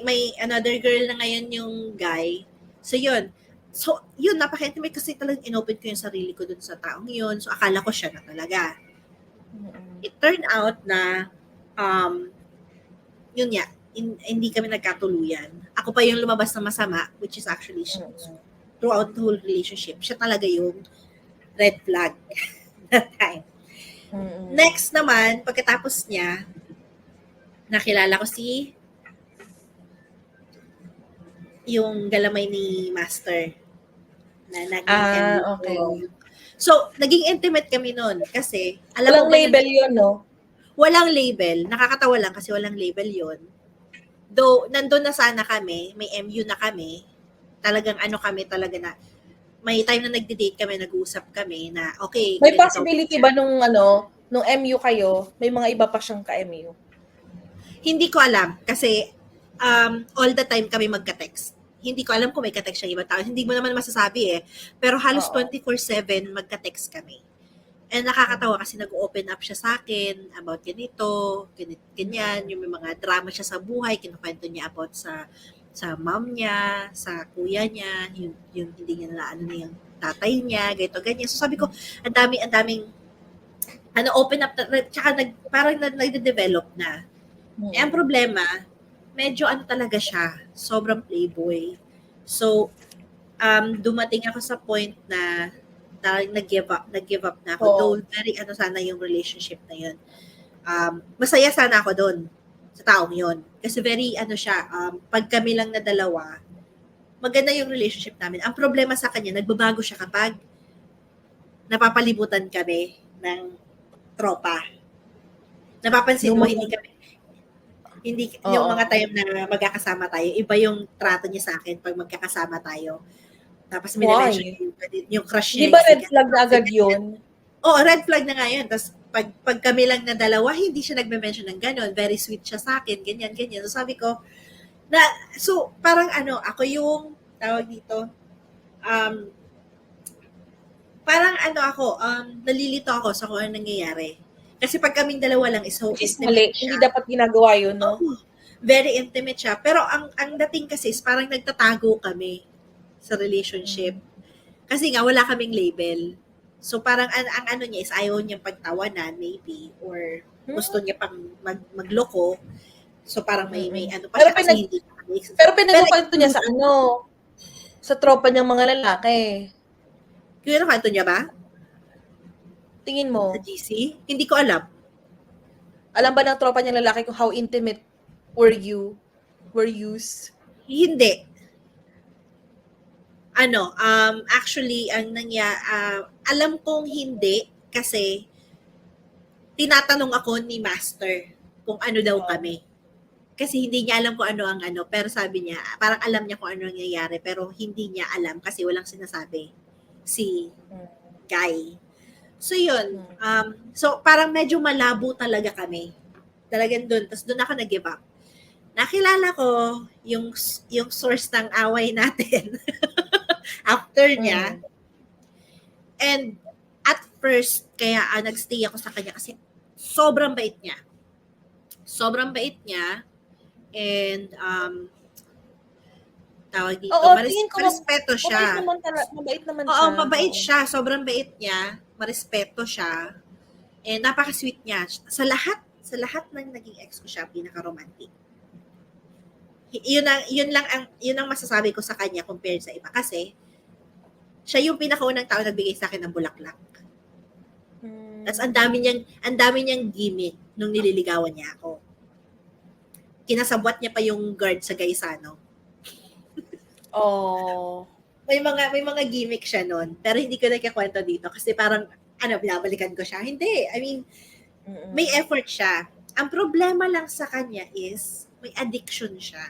may another girl na ngayon yung guy. So, yun. So, yun, napaka-intimate kasi talagang inopen ko yung sarili ko dun sa taong yun. So, akala ko siya na talaga. It turned out na, yun nga, hindi kami nagkatuluyan. Ako pa yung lumabas na masama, which is actually throughout the whole relationship. Siya talaga yung red flag that time. Next naman, pagkatapos niya, nakilala ko yung galamay ni Master na naging okay. So, naging intimate kami noon kasi walang label yun, no? Walang label. Nakakatawa lang kasi walang label yun. Though, nandun na sana kami, may MU na kami, talagang kami talaga na, may time na nagde-date kami, nag-uusap kami na, okay. May possibility ba nung MU kayo, may mga iba pa siyang ka-MU? Hindi ko alam kasi all the time kami magka-text. Hindi ko alam kung may ka-text siyang ibang tao. Hindi mo naman masasabi eh. Pero halos 24/7 magka-text kami. And nakakatawa kasi nag-open up siya sa akin about ganito, ganyan, yung may mga drama siya sa buhay, kinukwento niya about sa mom niya, sa kuya niya, yung hindi niya na yung tatay niya, ganito, ganyan. So sabi ko, ang daming open up, tsaka parang nagde-develop na. Eh, ang problema, medyo talaga siya, sobrang playboy. So, dumating ako sa point na nag-give up na ako. Though, very sana yung relationship na yun. Masaya sana ako doon sa taong yun. Kasi very siya, pag kami lang na dalawa, maganda yung relationship namin. Ang problema sa kanya, nagbabago siya kapag napapalibutan kami ng tropa. Napapansin mo, yung mga time na magkakasama tayo, iba yung trato niya sa akin pag magkakasama tayo. Tapos minimension yung crush niya. Di ba red flag na agad yun? Oo, red flag na nga yun. Tapos pag kami lang na dalawa, hindi siya nagme-mention ng gano'n. Very sweet siya sa akin, ganyan. So sabi ko, so parang ako yung, tawag dito, parang nalilito ako sa kung ano nangyayari. Kasi pag kaming dalawa lang is mali. Hindi dapat ginagawa yun, no? Very intimate siya. Pero ang dating kasi is parang nagtatago kami. sa relationship. Kasi nga, wala kaming label. So, parang ang ano niya is ayaw niyang pagtawanan, maybe, or gusto niya pang magloko. So, parang may ano pa Pero siya kasi hindi pero pinagkukwento niya sa ano, sa tropa niyang mga lalaki. Kaya nakanto niya ba? Tingin Sa mo, GC? Hindi ko alam. alam ba ng tropa niyang lalaki kung how intimate were you? Were yous? Hindi. Actually, alam kong hindi kasi tinatanong ako ni Master kung ano daw kami. Kasi hindi niya alam kung ano ang ano, pero sabi niya, parang alam niya kung ano ang nangyayari, pero hindi niya alam kasi walang sinasabi si Guy. So yun, so parang medyo malabo talaga kami. Talagang doon, tapos doon ako nag-give up. Nakilala ko yung source ng away natin after niya. And at first, kaya nagstay ako sa kanya kasi sobrang bait niya. Sobrang bait niya. And tawag dito, Oo, tingin ko marespeto siya. mabait naman Oo, siya. mabait siya. Sobrang bait niya. Marespeto siya. And napaka-sweet niya. Sa lahat ng naging ex ko siya, pinaka-romantic. Yun ang masasabi ko sa kanya compared sa iba. Kasi, siya yung pinakaunang tao nagbigay sa akin ng bulaklak. Tapos ang dami niyang gimmick nung nililigawan niya ako. Kinasabwat niya pa yung guard sa Gaisano. Oh. May mga gimmick siya noon, pero hindi ko nagkakwento dito kasi parang binabalikan ko siya. Hindi, I mean, may effort siya. Ang problema lang sa kanya is may addiction siya.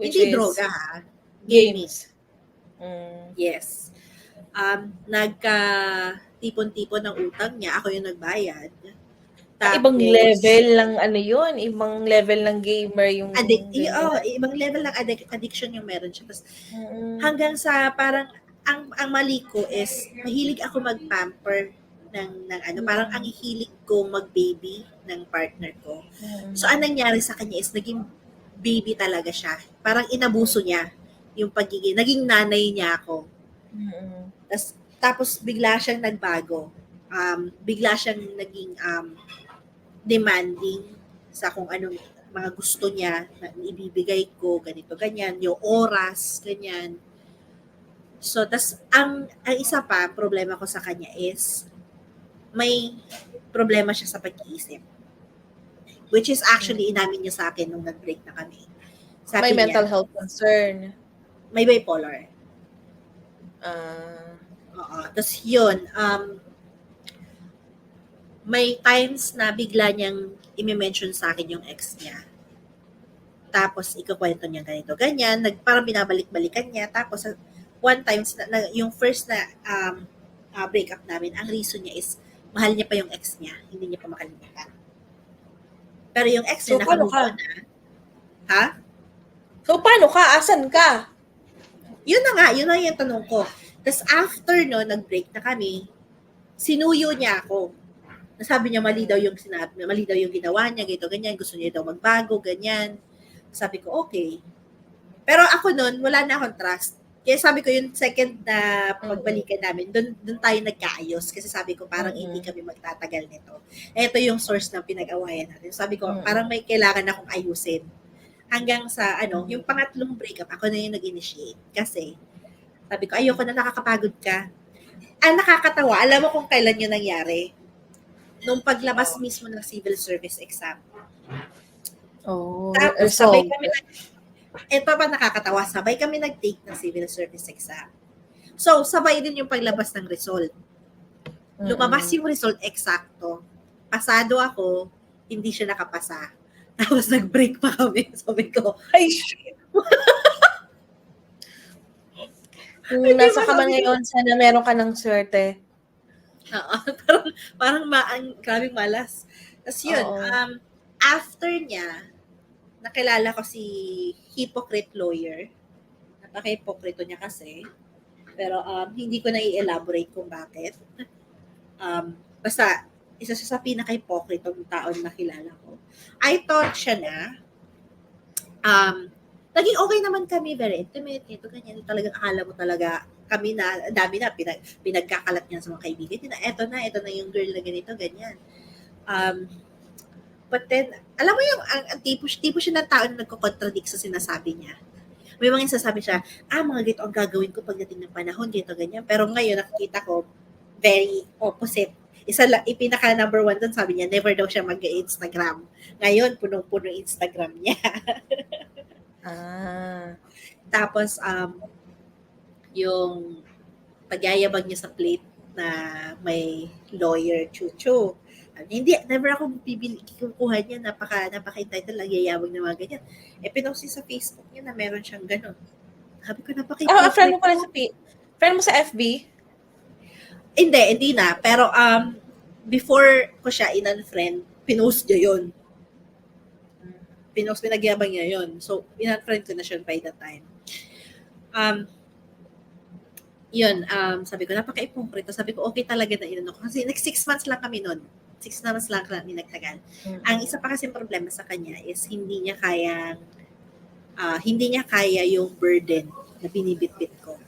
Hindi droga ha. Games. Yes. Nagka-tipon-tipon ng utang niya. Ako yung nagbayad. Tapos, ibang level ng ano yun. Ibang level ng gamer yung... ibang level ng addiction yung meron siya. Tapos, hanggang sa parang, ang mali ko is, mahilig ako mag-pamper ng ano. Parang ang hilig kong mag-baby ng partner ko. So, ang nangyari sa kanya is, naging baby talaga siya. Parang inabuso niya yung naging nanay niya ako. Tapos bigla siyang nagbago. Bigla siyang naging demanding sa kung anong mga gusto niya na ibibigay ko, ganito, ganyan, yung oras, ganyan. So, ang isa pa, problema ko sa kanya is, may problema siya sa pag-iisip. Which is actually inamin niya sa akin nung nag-break na kami. Sabi may mental health concern. May bipolar. Oo. Tapos yun, may times na bigla niyang i-mention sa akin yung ex niya. Tapos ikukwento niya ganito, ganyan. Parang binabalik-balikan niya. Tapos one time, yung first na breakup namin, ang reason niya is mahal niya pa yung ex niya. Hindi niya pa makalimutan. Pero yung ex niya, nakamove on na. Ha? So, paano ka? Asan ka? Yun na yung tanong ko. Tapos after no, nag-break na kami, sinuyo niya ako. Nasabi niya mali daw yung ginawa niya, ganito, ganyan, gusto niya daw magbago, ganyan. Sabi ko, okay. Pero ako noon, wala na akong trust. Kaya sabi ko, yung second na pagbalikan namin, doon tayo nagkaayos. Kasi sabi ko, parang hindi kami magtatagal nito. Ito yung source ng pinag-awayan natin. Sabi ko, parang may kailangan akong ayusin. Hanggang sa, yung pangatlong breakup, ako na yung nag-initiate. Kasi, sabi ko, ayoko na, nakakapagod ka. Nakakatawa. Alam mo kung kailan yun nangyari? Nung paglabas mismo ng civil service exam. Tapos, sabay kami ito pa nakakatawa, sabay kami nag-take ng civil service exam. So, sabay din yung paglabas ng result. Lumabas yung result eksakto. Pasado ako, hindi siya nakapasa. Tapos nag-break pa kami. Sabi ko, ay shit. Nasa ka man ngayon, sana meron ka ng swerte. parang grabing malas. Tapos yun, after niya, nakilala ko si hypocrite lawyer. Napaka-hypocrite niya kasi. Pero hindi ko na i-elaborate kung bakit. Basta, isa siya sa pinaka-hypocrite ng taon na kilala ko. I thought siya na Naging okay naman kami, very intimate, ito, ganyan. Talagang akala mo talaga kami na, ang dami na, pinagkakalat niya sa mga kaibigan. Ito na yung girl na ganito, ganyan. But then, alam mo yung, ang tipo siya ng tao na nagko-contradict sa sinasabi niya. May mga sasabi siya, mga ganito ang gagawin ko pagdating ng panahon, ganito, ganyan. Pero ngayon, nakikita ko, very opposite. Pinaka number one doon, sabi niya, never daw siya mag-Instagram. Ngayon, punong-puno Instagram niya. Tapos, yung pagyayabag niya sa plate na may lawyer, chucho. Hindi, never ako kukuha niya, napaka-entitled lang, yayabag na mga ganyan. Pinost niya sa Facebook niya na meron siyang ganun. Sabi ko, friend mo pala friend mo sa FB? Hindi na. Pero, before ko siya in-unfriend, pinost niya yun. Pinagyabang niya yun. So, in-unfriend ko na siya by that time. Sabi ko, napaka-ipongkrito. Sabi ko, okay talaga na inano ko. Kasi 6 months lang kami nun. 6 months lang kami nagtagal. Ang isa pa kasi problema sa kanya is hindi niya kaya yung burden na binibitbit ko.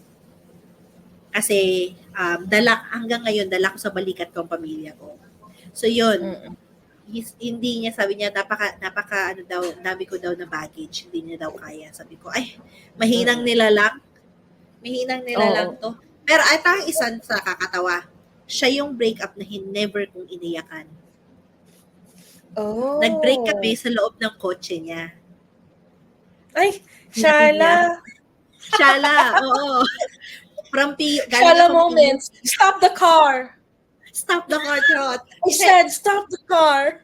Kasi hanggang ngayon, dala ko sa balikat ko ang pamilya ko. So yun, hindi niya, sabi niya, dami ko daw na baggage, hindi niya daw kaya. Sabi ko, mahinang nila lang to. Pero ang isang sa kakatawa, siya yung breakup na never kong iniyakan. Oh. Nag-break kami sa loob ng kotse niya. Ay, Shala, oo. Shala moments. Stop the car. Trot. I said, stop the car.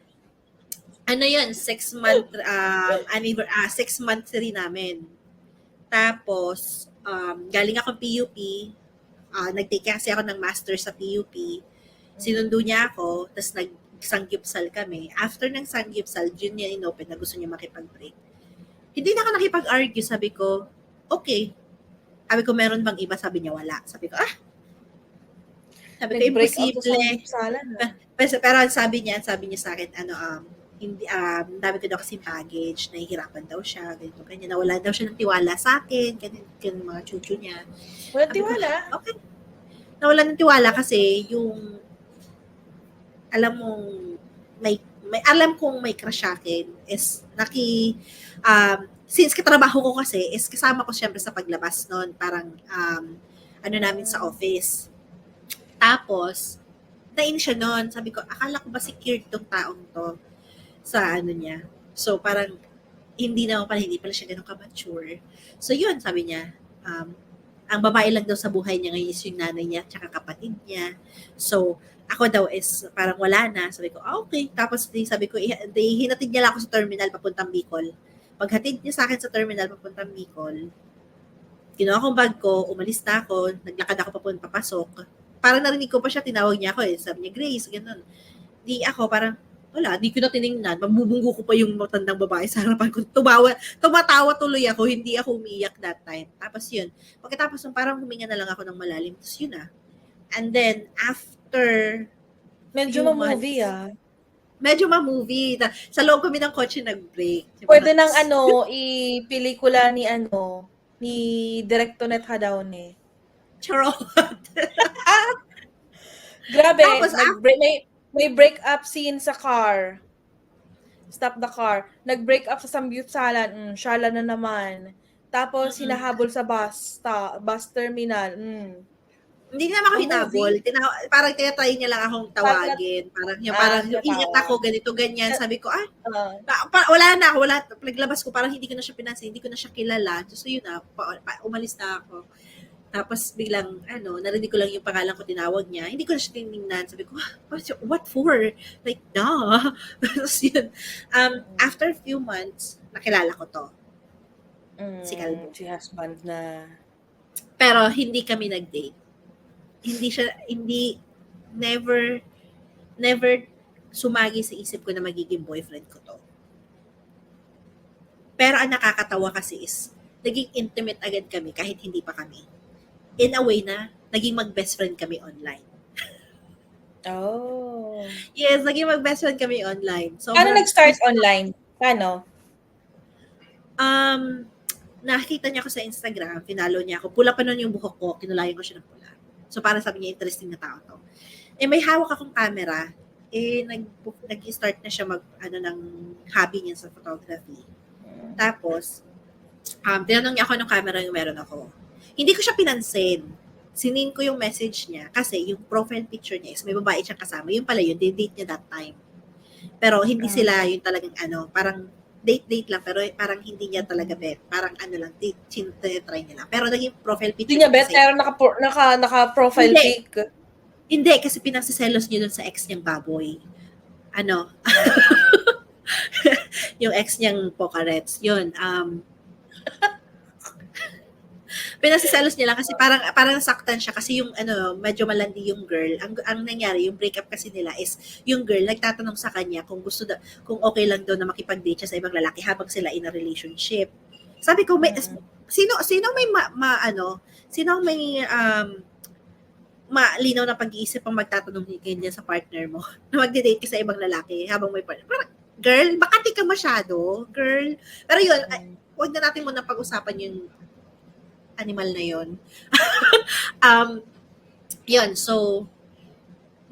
Ano yun, 6-month rin namin. Tapos, galing ako PUP, nag-take kasi ako ng master sa PUP. Sinundo niya ako, tapos nag-sangyupsal kami. After ng sangyupsal, yun niya inopen na gusto niya makipag-break. Hindi na ako nakipag-argue, sabi ko, okay. Sabi ko, meron bang iba? Sabi niya, wala. Sabi ko, Sabi ko, imposible. Pero sabi niya sa akin, hindi, dami ko daw kasi baggage, nahihirapan daw siya, ganito, ganyan, nawala daw siya ng tiwala sa akin, ganyan mga chuchu niya. Wala tiwala? Okay. Nawala ng tiwala kasi yung, alam mong, alam kong may crush sa akin is, since katrabaho ko kasi, is kasama ko siyempre sa paglabas noon, parang, namin sa office. Tapos, nainis siya noon, sabi ko, akala ko ba secured tong taong to, sa niya. So, parang, hindi pala siya ganun ka-mature. So, yun, sabi niya, ang babae lang daw sa buhay niya ngayon is yung nanay niya, tsaka kapatid niya. So, ako daw is parang wala na. Sabi ko, okay. Tapos, sabi ko, hinatid niya lang ako sa terminal papuntang Bicol. Paghatid niya sa akin sa terminal papuntang Bicol, kinuha kong bag ko, umalis na ako, naglakad ako papasok. Parang narinig ko pa siya, tinawag niya ako Sabi niya, Grace, ganun. Di ako, parang, wala, di ko na tinignan. Mabubunggo ko pa yung matandang babae sa harapan ko. Tumatawa tuloy ako, hindi ako umiyak that time. Tapos yun, pagkatapos parang huminga na lang ako ng malalim. Tapos yun na. And then, after medyo ma-movie Medyo ma-movie. Sa loob kami ng kotse nag-break. Pwede nang i-pelikula ni Direk Tonet Hadaone. Charot. Grabe. Tapos, may break-up scene sa car. Stop the car. Nag-break up sa Samgyupsalan. Shala na naman. Tapos, hinahabol sa bus terminal. Hindi naman ako hinabol. Parang tinatry niya lang akong tawagin. Parang ingat ako, ganito, ganyan. Sabi ko, wala na ako. Paglabas ko, parang hindi ko na siya pinansin. Hindi ko na siya kilala. So, yun na. Umalis na ako. Tapos biglang, narinig ko lang yung pangalan ko, tinawag niya. Hindi ko na siya tinignan. Sabi ko, what for? Like, nah. Tapos yun. After a few months, nakilala ko to. Si Calvo. Si husband na. Pero hindi kami nag-date. Never sumagi sa isip ko na magiging boyfriend ko to. Pero ang nakakatawa kasi is, naging intimate agad kami kahit hindi pa kami. In a way na, naging mag-best friend kami online. Oh. Yes, naging mag-best friend kami online. So, Paano nag-start online? Paano? nakita niya ako sa Instagram, finalo niya ako. Pula pa nun yung buhok ko, kinulayan ko siya ng pula. So, para sabi niya, interesting na tao to. May hawak akong camera. Nag-start na siya ng hobby niya sa photography. Tapos, tinanong niya ako ng camera yung meron ako. Hindi ko siya pinansin. Sinin ko yung message niya kasi yung profile picture niya is may babae siyang kasama. Yung pala yun, date niya that time. Pero hindi sila yung talagang parang date lang, pero parang hindi niya talaga bet. Parang lang, try niya lang. Pero naging profile picture. Hindi niya bet, pero naka-profile pic. Hindi, kasi pinagsiselos niya dun sa ex niyang baboy. Yung ex niyang Pocarets. Yun, pinagsiselos niya lang kasi parang nasaktan siya kasi yung medyo malandi yung girl. Ang nangyari, yung breakup kasi nila is yung girl nagtatanong sa kanya kung okay lang daw na makipag-date siya sa ibang lalaki habang sila in a relationship. Sabi ko, sino may malinaw na pag-iisip ang magtatanong ganyan sa partner mo na magde-date ka sa ibang lalaki habang may partner. Parang, girl, baka di ka masyado, girl. Pero yun, huwag na natin muna pag-usapan yung animal na yun. Yun, so,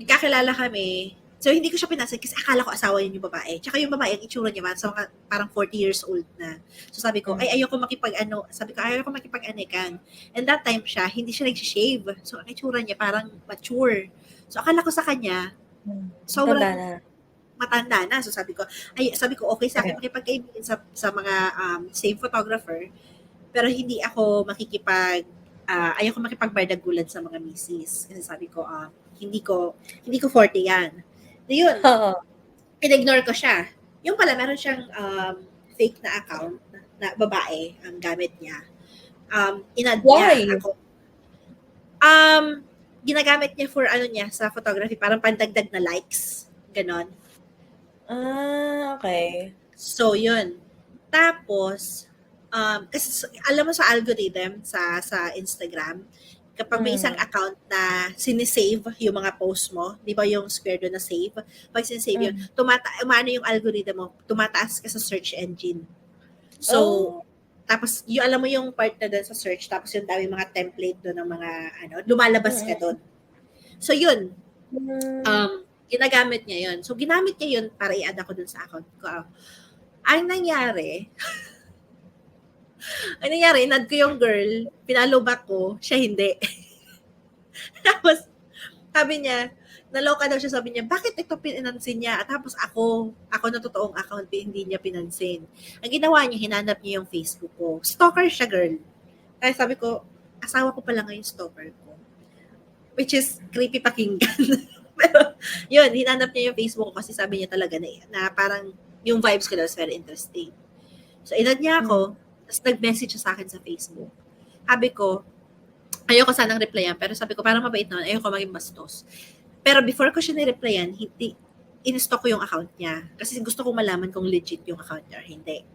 nagkakilala kami. So, hindi ko siya pinasad kasi akala ko asawa yun yung babae. Tsaka yung babae, ang itsura niya man, so, parang 40 years old na. So, sabi ko, ayoko makipag-anikan. And that time siya, hindi siya nag-shave. So, ang itsura niya parang mature. So, akala ko sa kanya, sobrang matanda na. So, sabi ko, okay sa akin makipag-kaibigan sa mga same photographer. Pero hindi ako ayoko makipagbardagulan sa mga misis. Kasi sabi ko, hindi ko 40 yan. So yun, in-ignore ko siya. Yung pala, meron siyang fake na account na babae ang gamit niya. In-add niya ako. Ginagamit niya for sa photography, parang pandagdag na likes. Ganon. Okay. So, yun. Tapos, kasi alam mo sa algorithm sa Instagram, kapag may isang account na sinisave yung mga post mo, di ba yung square doon na save? Pag sinisave yun, umano yung algorithm mo, tumataas ka sa search engine. So, tapos yung alam mo yung part na doon sa search, tapos yung dami mga template doon ng mga lumalabas ka doon. So, yun. Ginagamit niya yun. So, ginamit niya yun para i-add ako doon sa account ko. Ang nangyari, in-add ko yung girl, pinalo back ko, siya hindi. Tapos, sabi niya, naloka daw siya, sabi niya, bakit ito pinansin niya? At tapos ako na totoong account, hindi niya pinansin. Ang ginawa niya, hinanap niya yung Facebook ko. Stalker siya, girl. Kaya sabi ko, asawa ko pala ngayon stalker ko. Which is creepy pakinggan. Pero, yun, hinanap niya yung Facebook ko kasi sabi niya talaga na parang yung vibes ko daw is very interesting. So, in-add niya ako, tapos nag-message siya sa akin sa Facebook. Sabi ko, ayoko sanang replyan, pero sabi ko, parang mabait naman, ayoko maging bastos. Pero before ko siya ni-replyan, in-stalk ko yung account niya. Kasi gusto ko malaman kung legit yung account niya or hindi.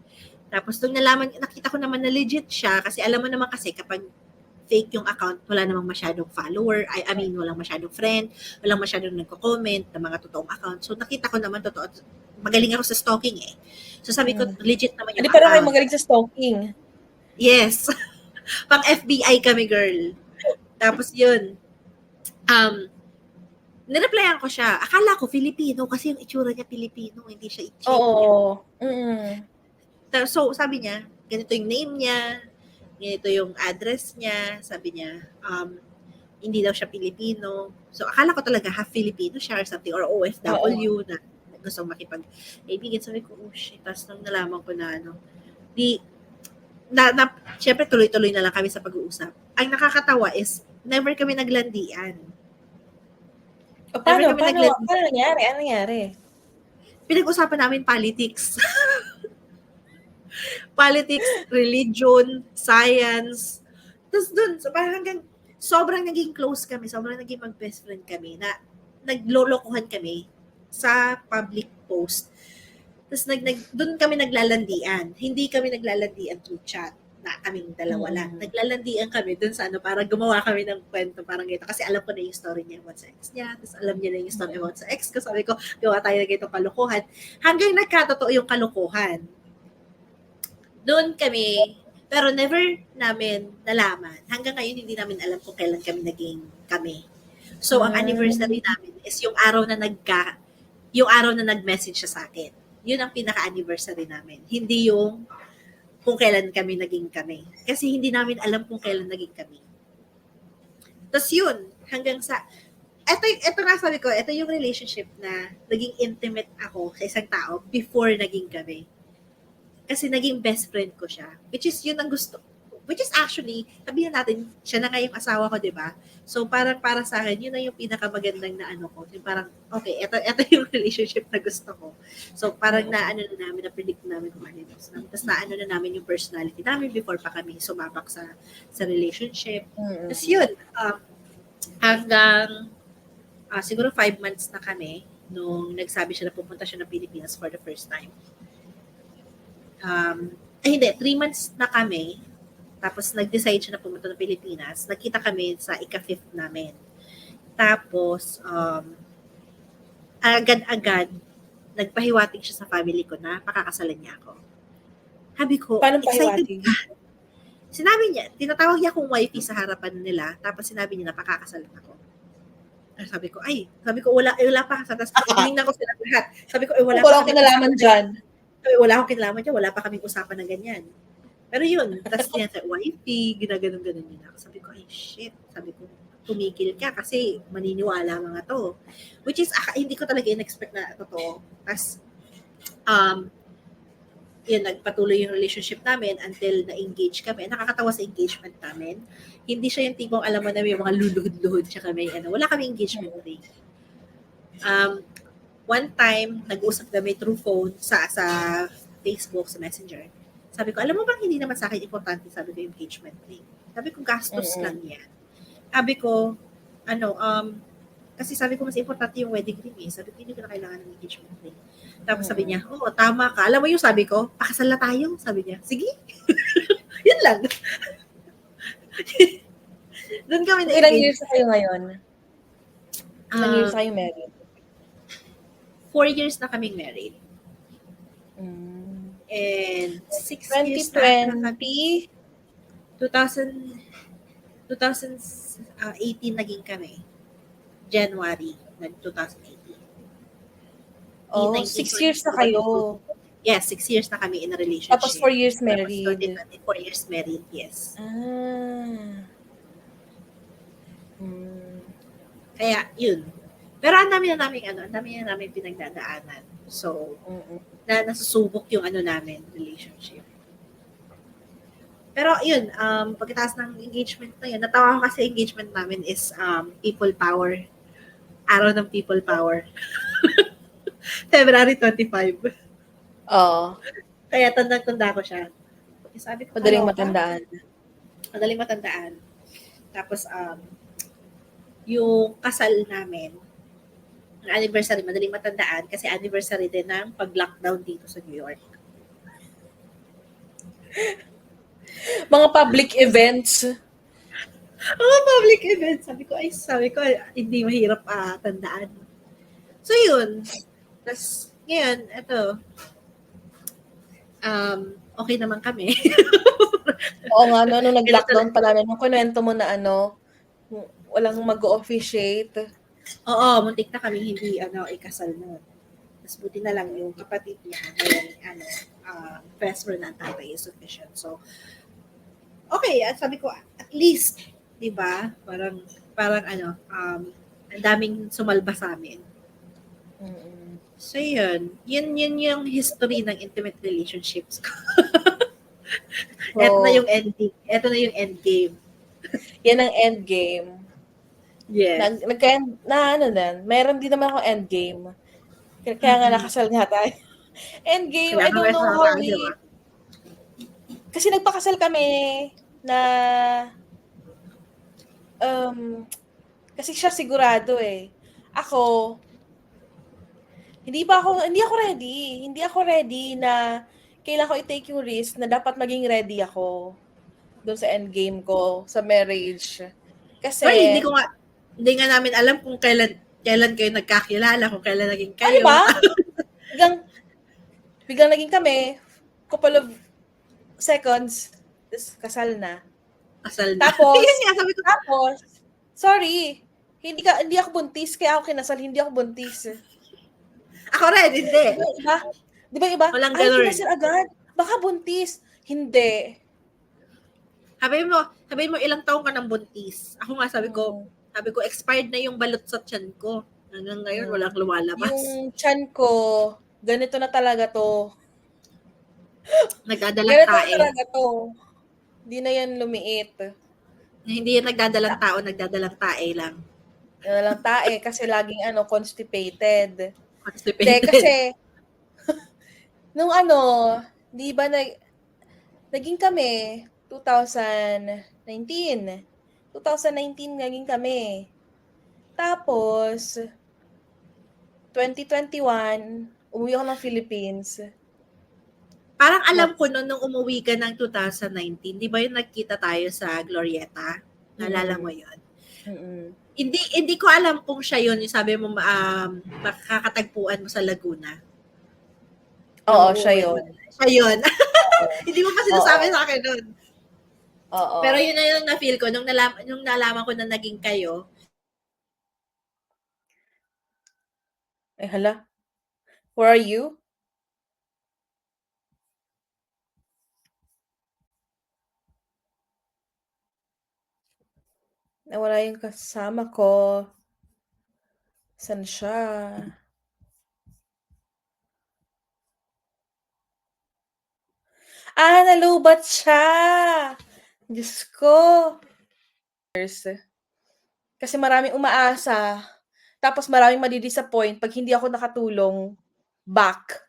Tapos nung nakita ko naman na legit siya, kasi alam mo naman kasi kapag fake yung account, wala namang masyadong follower, walang masyadong friend, walang masyadong nagko-comment ng mga totoong account. So nakita ko naman totoo, magaling ako sa stalking eh. So sabi ko, legit naman yung account. Hindi pa kayo magaling sa stalking. Yes. Pang FBI kami, girl. Tapos yun, nireplyan ko siya. Akala ko Filipino kasi yung itsura niya Filipino, hindi siya Ichik. Oo. So sabi niya, ganito yung name niya, ganito yung address niya, sabi niya, hindi daw siya Pilipino. So akala ko talaga half Filipino siya or something, or OFW na gusto makipag-kaibigan. Sabi ko, oh shit. Tapos nung nalaman ko na syempre tuloy-tuloy na lang kami sa pag-uusap. Ang nakakatawa is, never kami naglandian. Paano nangyari? Ano nangyari? Pinag-usapan namin politics. Politics, religion, science. Tapos dun, so parang hanggang sobrang naging close kami, sobrang naging mag-best friend kami na naglolokohan kami sa public post. Tapos doon kami naglalandian. Hindi kami naglalandian through chat na kaming dalawa lang. Naglalandian kami doon sa para gumawa kami ng kwento parang ganito. Kasi alam ko na yung story niya about sa ex niya. Tapos alam niya na yung story about sa ex ko. Sabi ko, gawa tayo na ganitong kalokohan. Hanggang nagkatotoo yung kalokohan. Doon kami, Pero never namin nalaman. Hanggang ngayon, hindi namin alam kung kailan kami naging kami. So, ang anniversary namin is yung araw na nag-message siya sa akin. Yun ang pinaka-anniversary namin. Hindi yung kung kailan kami naging kami. Kasi hindi namin alam kung kailan naging kami. Tapos yun, hanggang sa, ito nga sabi ko, ito yung relationship na naging intimate ako sa isang tao before naging kami. Kasi naging best friend ko siya. Which is yun ang gusto. Which is actually, sabihin natin, siya na nga yung asawa ko, di ba? So, parang para sa akin, yun na yung pinakamagandang na ano ko. Yung parang, okay, ito yung relationship na gusto ko. So, parang na-predict namin kung ano yun. Tapos na namin yung personality namin before pa kami sumabak sa relationship. Tapos yun, hanggang siguro 5 months na kami nung nagsabi siya na pupunta siya ng Pilipinas for the first time. Hindi, 3 months na kami. Tapos nag-decide siya na pumunta ng Pilipinas. Nagkita kami sa ika-5th namin. Tapos, agad-agad, nagpahiwatig siya sa family ko na pakakasalan niya ako. Sabi ko, Paano excited pahiwatig? ka. Sinabi niya, tinatawag niya akong wifey sa harapan nila. Tapos sinabi niya na pakakasalan ako. Sabi ko, wala pa kasal. Tapos tinignan ko sila lahat. Sabi ko, wala akong kinalaman dyan. Wala akong kinalaman dyan. Wala pa kaming usapan ng ganyan. Pero yun, tapos tinatawag, wifey, ginaganon-ganon yun ako. Sabi ko, ay shit. Sabi ko, tumigil ka kasi maniniwala mga to. Which is, hindi ko talaga in-expect na totoo. Tapos, yun, nagpatuloy yung relationship namin until na-engage kami. Nakakatawa sa engagement namin. Hindi siya yung tipong alam mo na may mga luluhod-luhod siya kami. Wala kami engagement ring. One time, nag-usap kami through phone sa Facebook, sa Messenger. Sabi ko, alam mo bang hindi naman sa akin importante, sabi ko, engagement ring. Sabi ko, gastos lang yan. Sabi ko, kasi sabi ko, mas importante yung wedding ring eh. Sabi ko, hindi ko na kailangan ng engagement ring. Tapos sabi niya, tama ka. Alam mo yung sabi ko, pakasal na tayo. Sabi niya, sige. Yun lang. Doon kami na Ilang years na kayo ngayon? Ilang years na kayo married? 4 years na kaming married. And 6 years na kami. 2018 naging kami. January ng 2018. Oh, 6 years na kayo. Yes, 6 years na kami in a relationship. Tapos 4 years married. Tapos 4 years married, yes. Kaya, yun. Pero ang dami na namin pinagdadaanan. So, nasusubok yung namin, relationship. Pero yun, pagkatapos ng engagement na yun, natawa ko kasi engagement namin is people power. Araw ng people power. February 25. Oo. Kaya tanda ko siya. Sabi ko, Madaling matandaan. Tapos, yung kasal namin, ang anniversary, madaling matandaan kasi anniversary din ng pag-lockdown dito sa New York. Mga public events. Public events. Sabi ko, hindi mahirap tandaan. So, yun. Tapos, ngayon, ito, okay naman kami. Oo nga, nung nag-lockdown pa namin, nung kunwento mo na walang mag-officiate. Oo, muntik na kami hindi ikasal noon. Mas buti na lang yung kapatid niya ngayon best friend ng tatay is sufficient. So, okay, at sabi ko, at least, di ba? Parang ang daming sumalba sa amin. So, yun yung history ng intimate relationships ko. Ito na yung ending. Ito na yung endgame. Yan ang endgame. Yes. Meron din naman ako endgame. Kaya nga nakasal nga tayo. Endgame, I don't know how we... Kasi nagpakasal kami na... kasi siya sigurado eh. Ako, hindi ako ready. Hindi ako ready na kailangan ko i-take yung risk na dapat maging ready ako doon sa endgame ko, sa marriage. Kasi... Hindi nga namin alam kung kailan kayo nagkakilala, kung kailan naging kayo. Ano ba? Biglang naging kami, couple of seconds, Tapos kasal na. Kasal na. Tapos, Yun nga, sabi ko, sorry, hindi ako buntis, kaya ako kinasal, hindi ako buntis. ako rin, hindi. Di ba iba? Walang Ay, ganun. kinasal agad. Baka buntis. Hindi. Sabi mo ilang taong ka nang buntis. Ako nga sabi ko expired na yung balot sa tiyan ko. Hanggang ngayon, walang lumalabas. Yung tiyan ko, ganito na talaga to. Nagdadalang Ganito tae. na talaga to. Hindi na yan lumiit. Hindi yan nagdadalang tao, nagdadalang tae lang. Nagdadalang tae kasi laging constipated. Constipated. De, kasi, nung di ba naging kami, 2019. 2019 naging kami. Tapos, 2021, umuwi ako ng Philippines. Parang alam ko nung umuwi ka ng 2019, di ba yung nagkita tayo sa Glorieta? Naalala mo yun? Hindi ko alam kung siya yun, yung sabi mo makakatagpuan mo sa Laguna. Oo, siya yun. Siya yun. Hindi mo pa sinasabi sa akin nun. Oo. Pero yun na yung na-feel ko, nung nalaman ko na naging kayo. Eh, hala. Where are you? Nawala yung kasama ko. Saan siya? Nalubat siya! Diyos ko! Kasi maraming umaasa. Tapos maraming madidisappoint pag hindi ako nakatulong back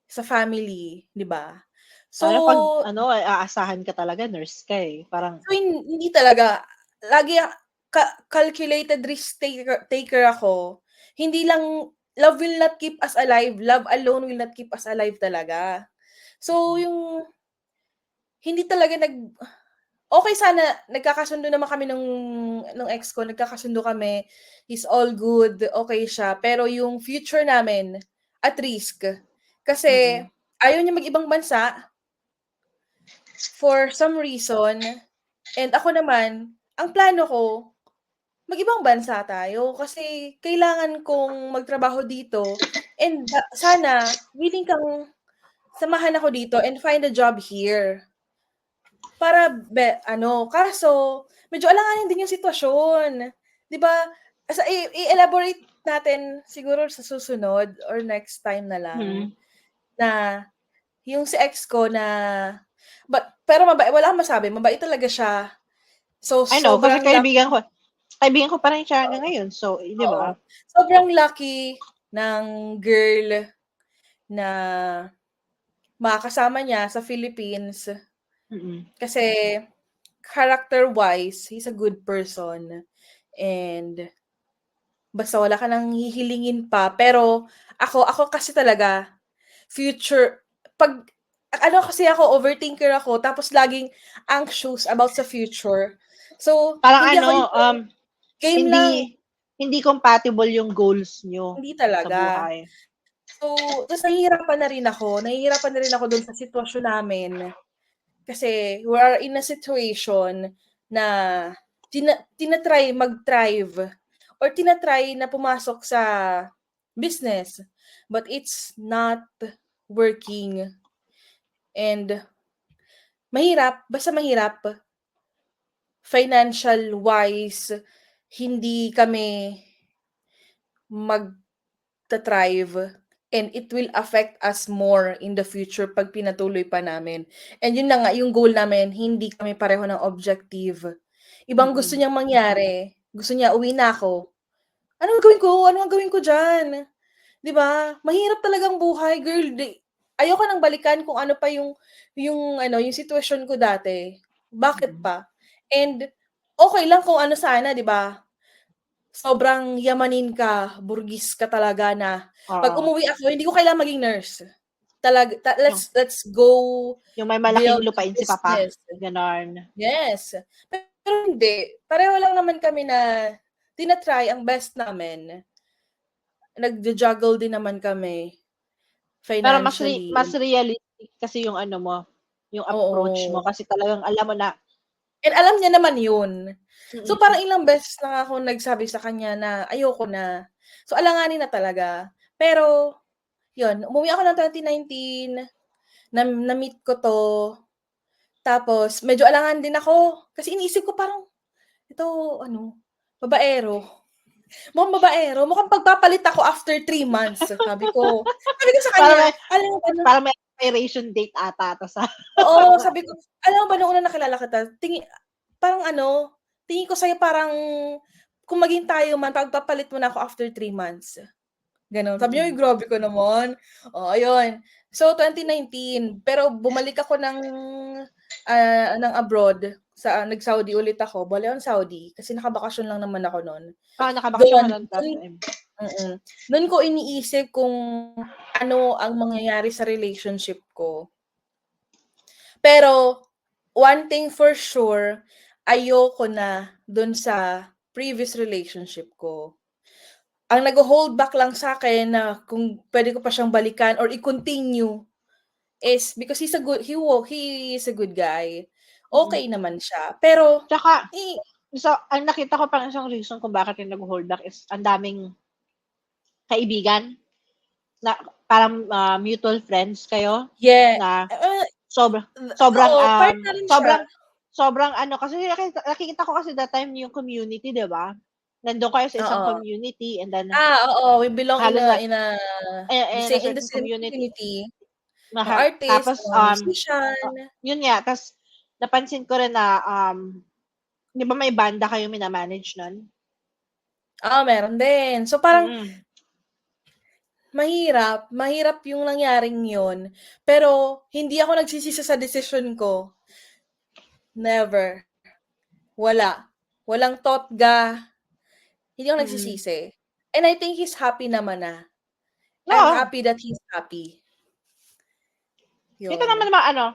sa family, di ba? So, pag aasahan ka talaga, nurse ka eh. Parang, so hindi talaga. Lagi calculated risk taker ako. Hindi lang, love will not keep us alive. Love alone will not keep us alive talaga. So, yung, hindi talaga okay sana, nagkakasundo naman kami ng ex ko, nagkakasundo kami, he's all good, okay siya. Pero yung future namin, at risk. Kasi, ayaw niya mag-ibang bansa, for some reason, and ako naman, ang plano ko, mag-ibang bansa tayo kasi kailangan kong magtrabaho dito and sana willing kang samahan ako dito and find a job here. Para kaso medyo alanganin din yung sitwasyon. 'Di ba? I-elaborate natin siguro sa susunod or next time na lang na yung si ex ko na pero mabait, wala akong masabi, mabait talaga siya. So, I know, kasi kaibigan ko pa rin siya hanggang ngayon. So, di ba? Sobrang lucky ng girl na makakasama niya sa Philippines. Kasi character-wise, he's a good person. And basta wala ka nang hihilingin pa. Pero ako kasi talaga, future, kasi ako, overthinker ako, tapos laging anxious about sa future. So, parang game lang. Hindi compatible yung goals nyo Hindi talaga. sa buhay. So, tapos nahihirapan na rin ako doon sa sitwasyon namin. Kasi we are in a situation na tinatry mag-thrive or tinatry na pumasok sa business. But it's not working. And basta mahirap. Financial-wise, hindi kami mag-thrive and it will affect us more in the future pag pinatuloy pa namin. And yun na nga, yung goal namin, hindi kami pareho ng objective. Ibang gusto niyang mangyari. Gusto niya, uwi na ako. Ano ang gawin ko dyan? Diba? Mahirap talagang buhay, girl. Ayoko nang balikan kung ano pa yung sitwasyon ko dati. Bakit pa? And okay lang kung ano sana, diba? Sobrang yamanin ka, burgis ka talaga na pag umuwi ako, hindi ko kailangan maging nurse. Let's go. Yung may malaking lupain si Papa. Ganon. Yes. Pero hindi. Pareho lang naman kami na tinatry ang best namin. Nag-juggle din naman kami financially. Pero mas realistic kasi yung yung approach mo Oo. kasi talagang alam mo na And alam niya naman yun. So, mm, parang ilang beses na ako nagsabi sa kanya na ayoko na. So, alanganin na talaga. Pero, yun, umuwi ako ng 2019, na-meet ko 'to, tapos medyo alangan din ako. Kasi iniisip ko parang, ito ano, babaero. Mukhang babaero, mukhang pagpapalit ako after 3 months, sabi ko sa parang kanya, may alam mo ba parang may expiration date ata tas oo, sabi ko, alam mo ba nung unang nakilala kita, parang ano, tingin ko sa'yo parang kung maging tayo man pagpapalit mo na ako after 3 months. Gano'n. Sabi niya, "Uy, grabe ka naman." Oh, ayun. So, 2019, pero bumalik ako ng abroad nag-Saudi ulit ako, bale on Saudi kasi nakabakasyon lang naman ako nun. nakabakasyon ka Do'n nun that time. do'n ko iniisip kung ano ang mangyayari sa relationship ko. Pero, one thing for sure, ayoko na do'n sa previous relationship ko. Ang nagho-hold back lang sa'kin na kung puwede ko pa siyang balikan or i-continue is because he is a good guy. Mm. Okey naman siya, pero Tsaka eh ang nakita ko parang isang reason kung bakit yung nagho-hold back is ang daming kaibigan na parang, mutual friends kayo yeah, na ah, sobra sobrang, oo, part na rin siya. sobrang ano kasi nakikita ko kasi that time yung community, 'di ba? Nandun kayo sa isang Oo. community and then Oo, we belong in halos a na in a in the certain same community community, mga mahal artist, tapos, mga musician. yun nga ta's napansin ko rin na, 'di ba may banda kayong mina-manage nun? Oo, meron din. So, parang Mm. mahirap yung nangyaring yun, pero hindi ako nagsisisi sa desisyon ko. Never. Wala. Walang totga, hindi ako Mm. nagsisisi. And I think he's happy naman na. I'm Oo, happy that he's happy. dito Yun. naman naman ano,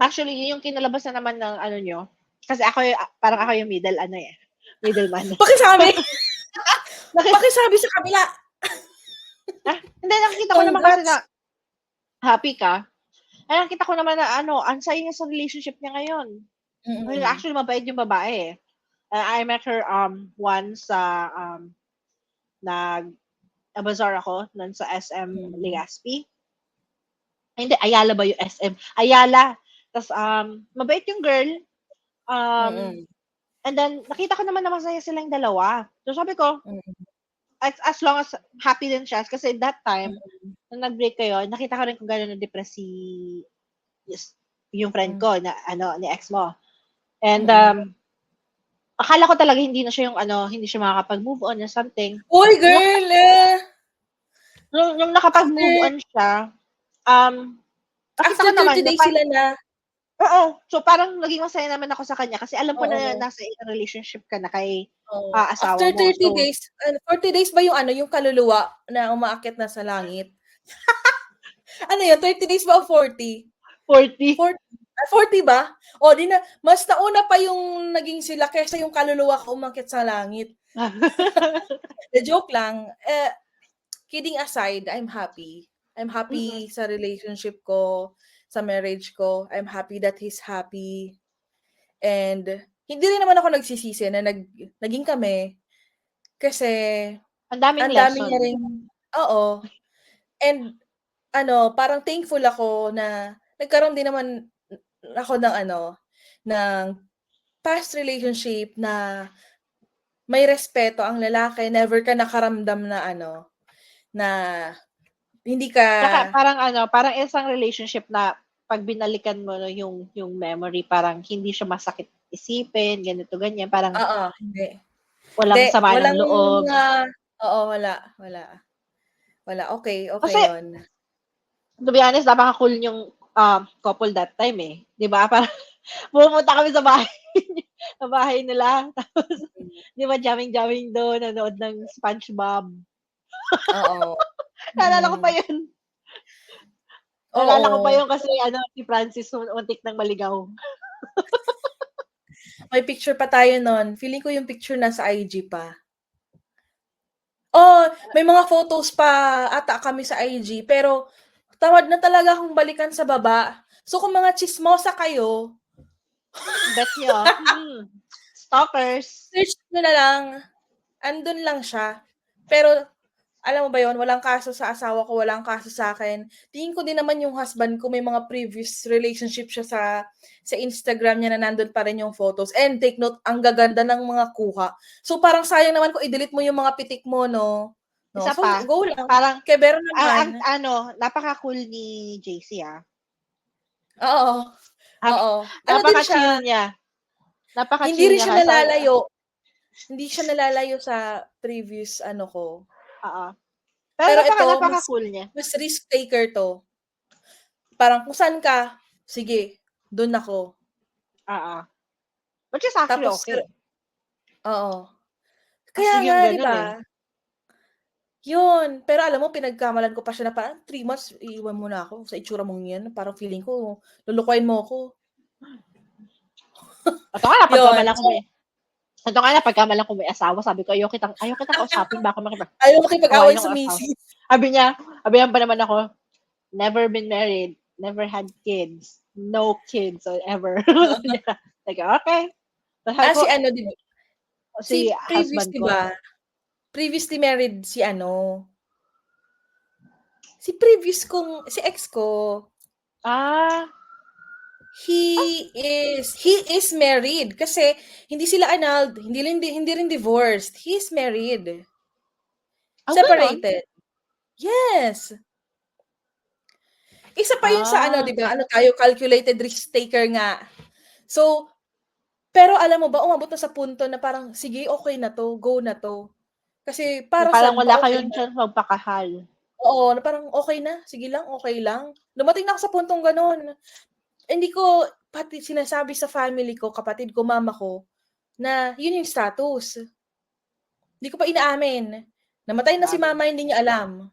actually yun yung kinalabasan naman ng ano niyo, kasi parang ako yung middleman. Pakisabi Naki pakisabi sa kabila. hindi nakikita ko naman kasi Congrats. na happy ka. Ay nakita ko naman na ano, ang saya niya sa relationship niya ngayon. Well, Mm. actually mabait yung babae, eh. I met her, once sa, nag-bazaar ako nun sa SM Mm. Legazpi. Ay hindi, Ayala ba yung SM? Ayala. Tas, mabait yung girl, um, Mm. and then nakita ko naman na masaya silang dalawa. So sabi ko, Mm. as long as happy din siya kasi that time Mm. nung nag-break kayo, nakita ko rin kung gaano na-depress yes, yung friend Hmm. ko na ano, ni ex mo. And, Mm. akala ko talaga hindi na siya yung ano, hindi siya makakapag-move on or something. Uy, Nung girl, nung nakapag-move after on siya, um, nakita after ko 30 naman na days sila na. oo. So, parang naging masaya naman ako sa kanya kasi alam ko na Oo. nasa relationship ka na kay, Oo. asawa After mo. 30 So, days, 40 days ba yung ano, yung kaluluwa na umaakyat na sa langit? Ano yun, 30 days ba o 40? 40. 40 ba? O 'di na mas nauna pa yung naging sila kaysa yung kaluluwa ko umakyat sa langit. The joke lang. Kidding aside, I'm happy. I'm Mm. happy sa relationship ko, sa marriage ko. I'm happy that he's happy. And hindi rin naman ako nagsisisi na naging kami kasi Ang daming ang dami lesson. niya ring oo. And ano, parang thankful ako na nagkaroon din naman ako ng ano, ng past relationship na may respeto ang lalaki, never ka nakaramdam na ano, na hindi ka Tsaka parang ano, parang isang relationship na 'pag binalikan mo no yung memory parang hindi siya masakit isipin, ganito, ganyan. Parang oo, hindi. Hindi, walang sama ng walang, loob. ah oo, wala. Wala, okey Kasi yun. to be honest, napaka-cool yung, couple that time, eh, 'di ba? Parang pumupunta kami sa bahay sa bahay nila tapos Mm, 'di ba jamming-jamming dun, nanonood ng SpongeBob. oo. Naalala ko pa Mm, yun. Naalala ko pa oo. yun kasi ano, si Francis muntik ng maligaw. May picture pa tayo nun, feeling ko yung picture nasa IG pa. Oh, may mga photos pa ata kami sa IG pero tamad na talaga akong balikan sa baba. So kung mga chismosa kayo, Bet nyo. Stalkers. search nyo na lang, andun lang siya. Pero alam mo ba yon, walang kaso sa asawa ko, walang kaso sa akin. Tingin ko din naman yung husband ko, may mga previous relationship siya sa Instagram niya na nandun pa rin yung photos. And take note, ang gaganda ng mga kuha. So parang sayang naman kung i-delete mo yung mga pitik mo, no? Isa So pa, go lang. parang, Kaya meron naman. napaka-cool ni JC, Oo. Oo. Ano din siya, Napaka-chill niya. hindi rin siya kasi, nalalayo. Hindi siya nalalayo sa previous ano ko. oo. Pero ito, napaka-cool niya. mas risk taker to. Parang kung saan ka, sige, doon ako. Oo. Which is actually Tapos, okay. oo. Kasi Kaya yung nga, ganun di ba? Yun. Pero alam mo, pinagkamalan ko pa siya na parang 3 months, iiwan mo na ako sa itsura mong yan. Parang feeling ko, lulukoyin mo ako. Ito nga, Yun. napagkamalan ko may asawa. Sabi ko, ayaw kitang kausapin. Baka Ayaw makipag-away ng sa asawa. misis. Sabi niya pa naman ako, never been married, never had kids, no kids ever. Like, okay. Si ano, di ba? Si previous, husband di ko. ba? Previously married si ano? Si ex ko. He is married kasi hindi sila annulled, hindi rin divorced. He is married. Separated. Yes. Isa pa yun sa ano, 'di ba? Ano tayo, calculated risk taker nga. So, pero alam mo ba, umabot na sa punto na parang sige, okay na to, go na to. Kasi para parang saan wala ba okay kayong na? chance magpakahal. Oo, na parang okay na, sige lang, okay lang. Dumating na ako sa puntong gano'n. Hindi ko pati sinasabi sa family ko, kapatid ko, mama ko, na yun yung status. Hindi ko pa inaamin. Namatay na si mama, hindi niya alam.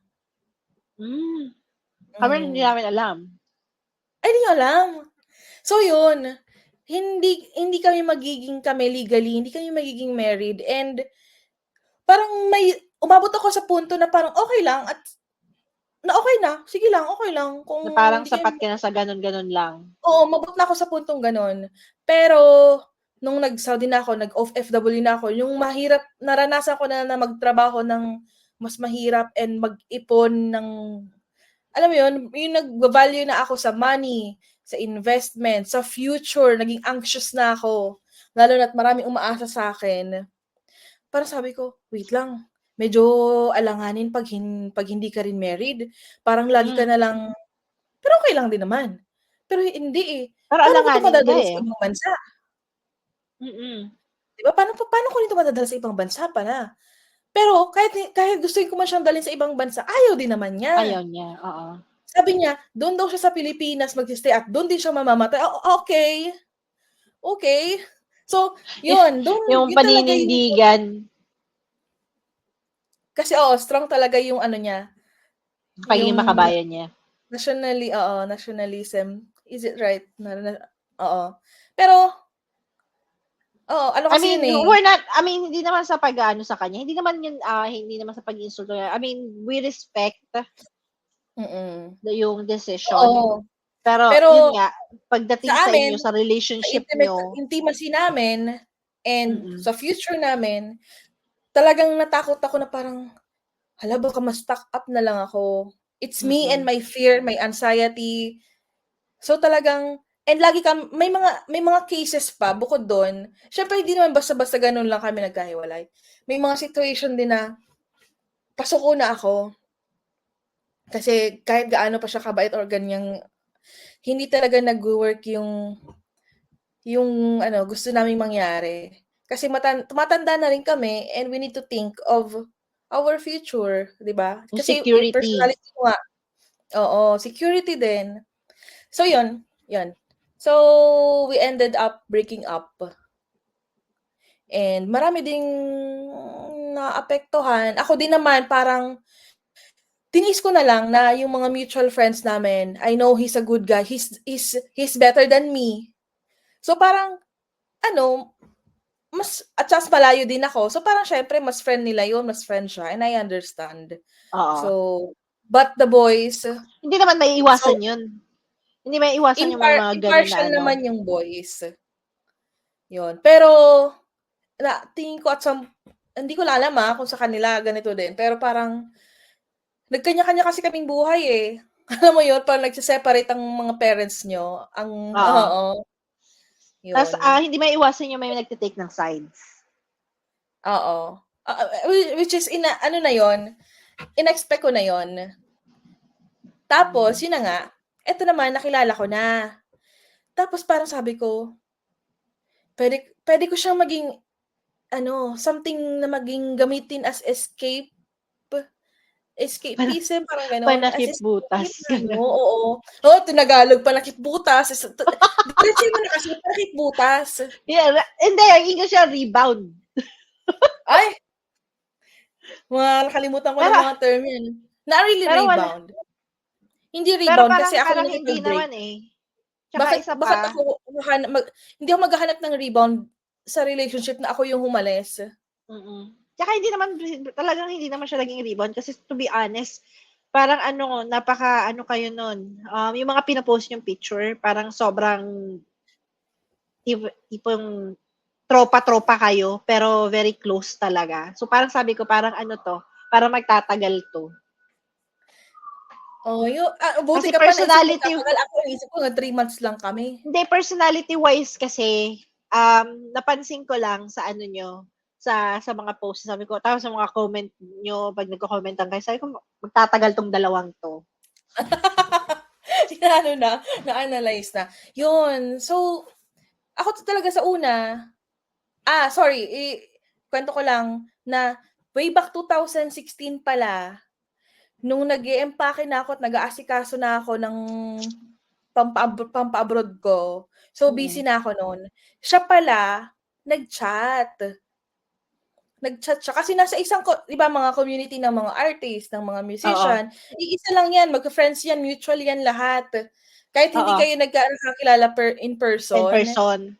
Kami hindi namin alam. Ay, hindi niya alam. So yun, hindi kami legally, hindi kami magiging married. And parang umabot ako sa punto na parang okay lang at na okay na, sige lang, okay lang. Kung Na parang hindi sapat kayo, ka na sa ganun-ganun lang. oo, umabot na ako sa puntong ganon. Pero, nung nag-Saudi na ako, nag-OFW na ako, yung mahirap, naranasan ko na magtrabaho ng mas mahirap and mag-ipon ng, alam mo yun, yung nag-value na ako sa money, sa investment, sa future, naging anxious na ako. Lalo na't maraming umaasa sa akin. Parang sabi ko, wait lang, medyo alanganin pag hindi ka rin married. Parang lagi ka na lang, pero okay lang din naman. Pero hindi eh. Pero Paano ko ito alanganin ka madadala sa eh. ibang bansa? Mm-mm. Diba? Paano ko nito madadala sa ibang bansa pala? Pero kahit gusto ko man siyang dalhin sa ibang bansa, ayaw din naman niya. Ayaw niya, oo. Sabi niya, doon daw siya sa Pilipinas mag-stay at doon din siya mamamatay. Okay. Okay. So, yun. Yung yun talaga yung, paninindigan. kasi strong talaga yung ano niya. Pagiging Yung makabayan niya. nationalism. Is it right? Oo. Pero, ano kasi yun eh. Hindi naman sa pag-ano sa kanya. Hindi naman yun, hindi naman sa pag-insulto. We respect yung decision. Oo. Pero yun nga, pagdating sa amin, inyo, sa relationship nyo. Intimacy namin, and sa future namin, talagang natakot ako na parang, hala, baka ma-stuck up na lang ako. It's me and my fear, my anxiety. So talagang, and lagi may mga cases pa bukod doon. Syempre hindi naman basta-basta ganun lang kami nagkahiwalay. May mga situation din na pasuko na ako. Kasi kahit gaano pa siya kabait or ganyang, hindi talaga nag-work yung gusto naming mangyari. Kasi tumatanda na rin kami and we need to think of our future, 'di ba? Kasi Security. personality ko nga. Oo, security din. So yun. So we ended up breaking up. And marami ding naapektuhan. Ako din naman parang tiniis ko na lang na yung mga mutual friends namin, I know he's a good guy. He's better than me. So parang at saka malayo din ako. So parang syempre mas friend nila yun, mas friend siya, and I understand. Oo. So, but the boys, hindi naman may iwasan yun. Hindi may iwasan yung mga ganun na Impartial ano. naman yung boys. Yun. Pero, tingin ko hindi ko alam kung sa kanila ganito din. Pero parang, nagkanya-kanya kasi kaming buhay eh. Alam mo yun, parang nagsiseparate ang mga parents nyo. Oo. Tapos Yun. hindi may iwasan yung may nagte-take ng sides. Oo. Which is, ano na yon, in-expect ko na yon. Tapos, yun na nga, eto naman, nakilala ko na. Tapos parang sabi ko, pwede ko siyang maging, something na maging gamitin as escapism, parang gano'n. As Panakip butas. oo. Oo, tinagalog, panakip butas. Diretso mo na kasi, panakip butas. Yeah, hindi, ang English siya, rebound. Ay! Nakalimutan ko ng mga term yan. Not really rebound. Hindi rebound kasi ako parang yung hindi nakipag-break. naman eh. Tsaka isa pa. Bakit ako hindi ako maghahanap ng rebound sa relationship na ako yung humalis? Tsaka hindi naman siya naging rebound kasi to be honest, parang napaka kayo nun. Yung mga pinapost yung picture, parang sobrang tipong tropa-tropa kayo, pero very close talaga. So parang sabi ko, parang parang magtatagal to. Buti Kasi ka pa personality, ako naisip ko 3 months lang kami. Hindi, personality-wise kasi, napansin ko lang sa nyo, sa mga posts, sabi ko, tapos sa mga comment nyo, pag nagko-commentan kayo, sabi ko, magtatagal tong dalawang to. Na-analyze na. Yun. So, ako talaga sa una, sorry, kwento ko lang na way back 2016 pala, nung nag-i-empake na ako at nag-aasikaso na ako ng pampa-abroad ko. So, busy na ako noon. Siya pala, nag-chat siya. Kasi nasa isang, di ba, mga community ng mga artist, ng mga musician, iisa lang yan, magka-friends yan, mutual yan lahat. Kahit hindi kayo nagkakilala in person.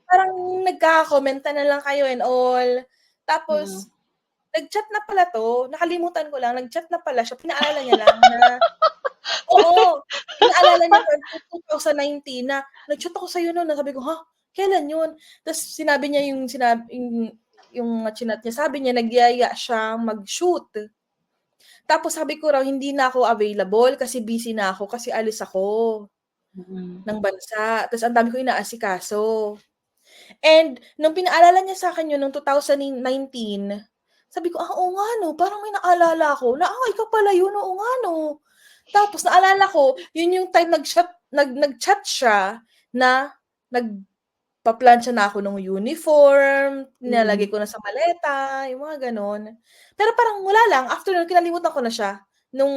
Parang nagkakakomenta na lang kayo and all. Tapos, nag-chat na pala to. Nakalimutan ko lang, nag-chat na pala siya. Pinaalala niya lang na, pinaalala niya 2019 na, nag-chat ako sa'yo noon. Sabi ko, kailan yun? Tapos sinabi niya yung chinat niya, sabi niya, nagyaya siya mag-shoot. Tapos sabi ko raw, hindi na ako available kasi busy na ako kasi alis ako ng bansa. Tapos ang dami ko inaasikaso. And nung pinaalala niya sa akin yun, nung 2019, sabi ko, oo nga no, parang may naalala ko na, ikaw pala yun, oo nga no. Tapos naalala ko, yun yung time nag-chat siya na paplansya na ako ng uniform, nilalagay ko na sa maleta, yung mga ganon. Pero parang wala lang, after nun, kinalimutan ko na siya nung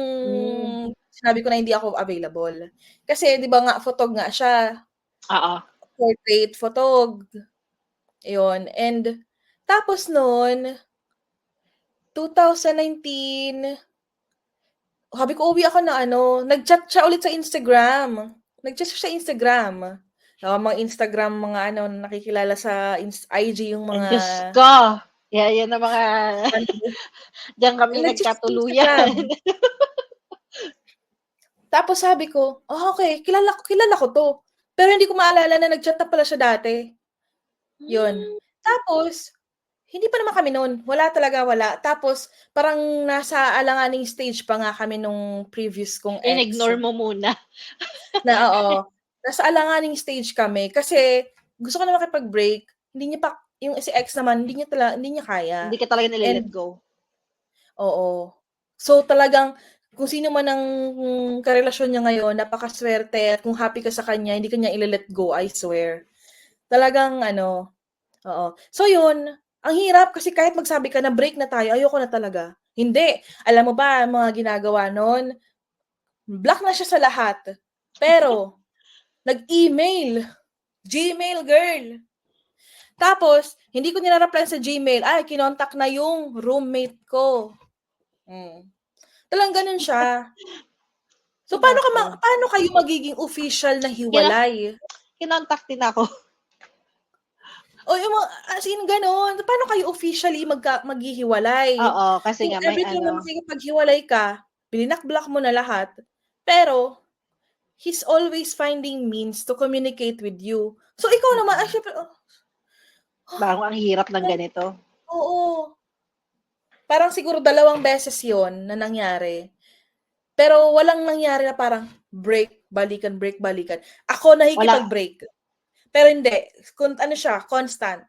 sinabi ko na hindi ako available. Kasi, di ba nga, photog nga siya. Portrait photog. Yun. And, tapos nun, 2019, sabi ko, uwi ako na nag-chat siya ulit sa Instagram. Nag-chat siya sa Instagram. Mga Instagram, mga nakikilala sa IG, yung mga... Diyos ko! Yan ang mga... Diyan kami nagkatuluyan. Tapos sabi ko, okay, kilala ko to. Pero hindi ko maalala na nag-chat na pala siya dati. Yun. Tapos, hindi pa naman kami noon. Wala. Tapos, parang nasa alanganing stage pa nga kami nung previous kong ex. In-ignore mo muna. Nasa alanganing stage kami kasi gusto ko na makipag-break. Hindi niya pa, yung si ex naman, hindi niya kaya. Hindi ka talaga nile-let go. Oo. So talagang, kung sino man ang karelasyon niya ngayon, napakaswerte at kung happy ka sa kanya, hindi ka niya ile-let go, I swear. Talagang oo. So yun, ang hirap kasi kahit magsabi ka na break na tayo, ayoko na talaga. Hindi. Alam mo ba, mga ginagawa nun, block na siya sa lahat. Pero, nag-email. Gmail, girl. Tapos, hindi ko nire-reply sa Gmail. Kinontak na yung roommate ko. Talagang ganun siya. So, paano kayo magiging official na hiwalay? Kinontak din ako. Yung mga, as in, ganun. Paano kayo officially maghihiwalay? Oo, kasi nga may every time na makikipaghiwalay ka, blinak-block mo na lahat. Pero, he's always finding means to communicate with you. So, ikaw naman, syempre, Parang ang hirap ng ganito. oo. Parang siguro 2 beses yon na nangyari. Pero walang nangyari na parang break, balikan, break, balikan. Ako Wala. nakikipag-break. Pero hindi. Ano siya, constant.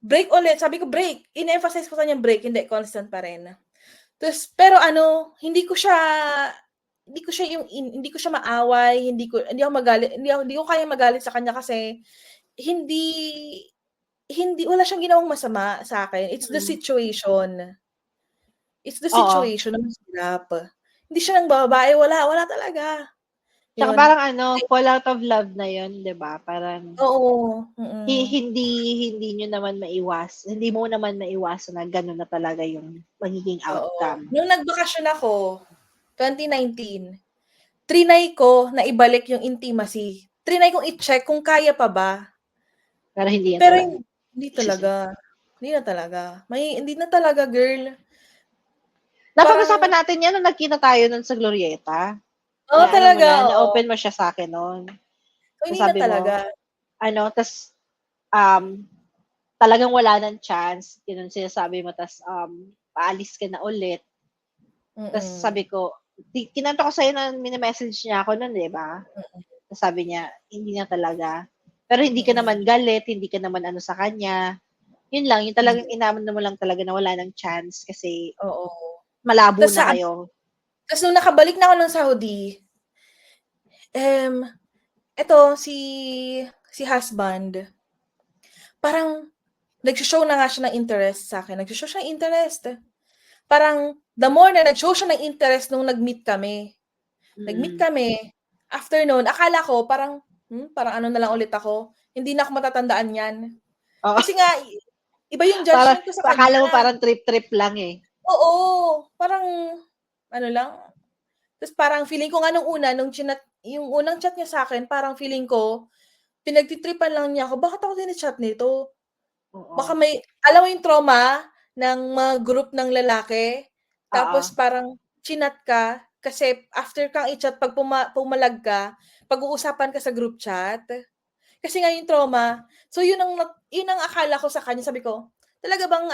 Break ulit. Sabi ko, break. In-emphasize ko sa kanya break. Hindi, constant pa rin. Tapos, pero hindi ko siya maaway, hindi ako magalit, hindi ko kaya magalit sa kanya kasi hindi wala siyang ginawang masama sa akin. It's the situation. It's the Oo. situation na masarap. Hindi siya ng babae, wala talaga. Tsaka Yun. parang fall out of love na yun, 'di ba? Parang Oo. hindi nyo naman hindi mo naman maiwasan na gano'n na talaga yung magiging Oo. outcome. Nung nagbakasyon ako, 2019, trinay ko na ibalik yung intimacy. Trinay kong i-check kung kaya pa ba. Pero hindi yan Pero talaga. hindi talaga. Hindi na talaga, girl. Napag-usapan natin yan nung nagkita tayo nun sa Glorieta. Oo, talaga. Na-open mo siya sa akin nun. So, hindi na talaga. Tas talagang wala ng chance. Yun ang sinasabi mo. Tas paalis ka na ulit. Tas sabi ko, kinanto ko sa'yo na mini-message niya ako nun, di ba? Tas sabi niya, hindi na talaga. Pero hindi ka naman galit, hindi ka naman sa kanya. Yun lang, yung talagang inaman mo lang talaga na wala ng chance kasi malabo Tas na kayo. Tapos nung nakabalik na ako ng Saudi, eto si husband, parang nag-show na nga siya ng interest sa akin. Nag-show siya ng interest. Parang the more na nag-show siya ng interest nung nag-meet kami. Nag-meet kami. After noon, akala ko parang ano na lang ulit ako. Hindi na ako matatandaan yan. Oo. Kasi nga, iba yung judgment ko sa kanya. Akala mo parang trip-trip lang eh. Oo. Parang, ano lang. Tapos parang feeling ko nga yung unang chat niya sa akin, parang feeling ko, pinagtitripan lang niya ako. Bakit ako din-chat nito? Oo. Baka alam mo yung trauma ng mga group ng lalaki, tapos parang chinat ka, kasi after kang i-chat, pag pumalag ka, pag-uusapan ka sa group chat. Kasi nga yung trauma. So yun ang akala ko sa kanya. Sabi ko, talaga bang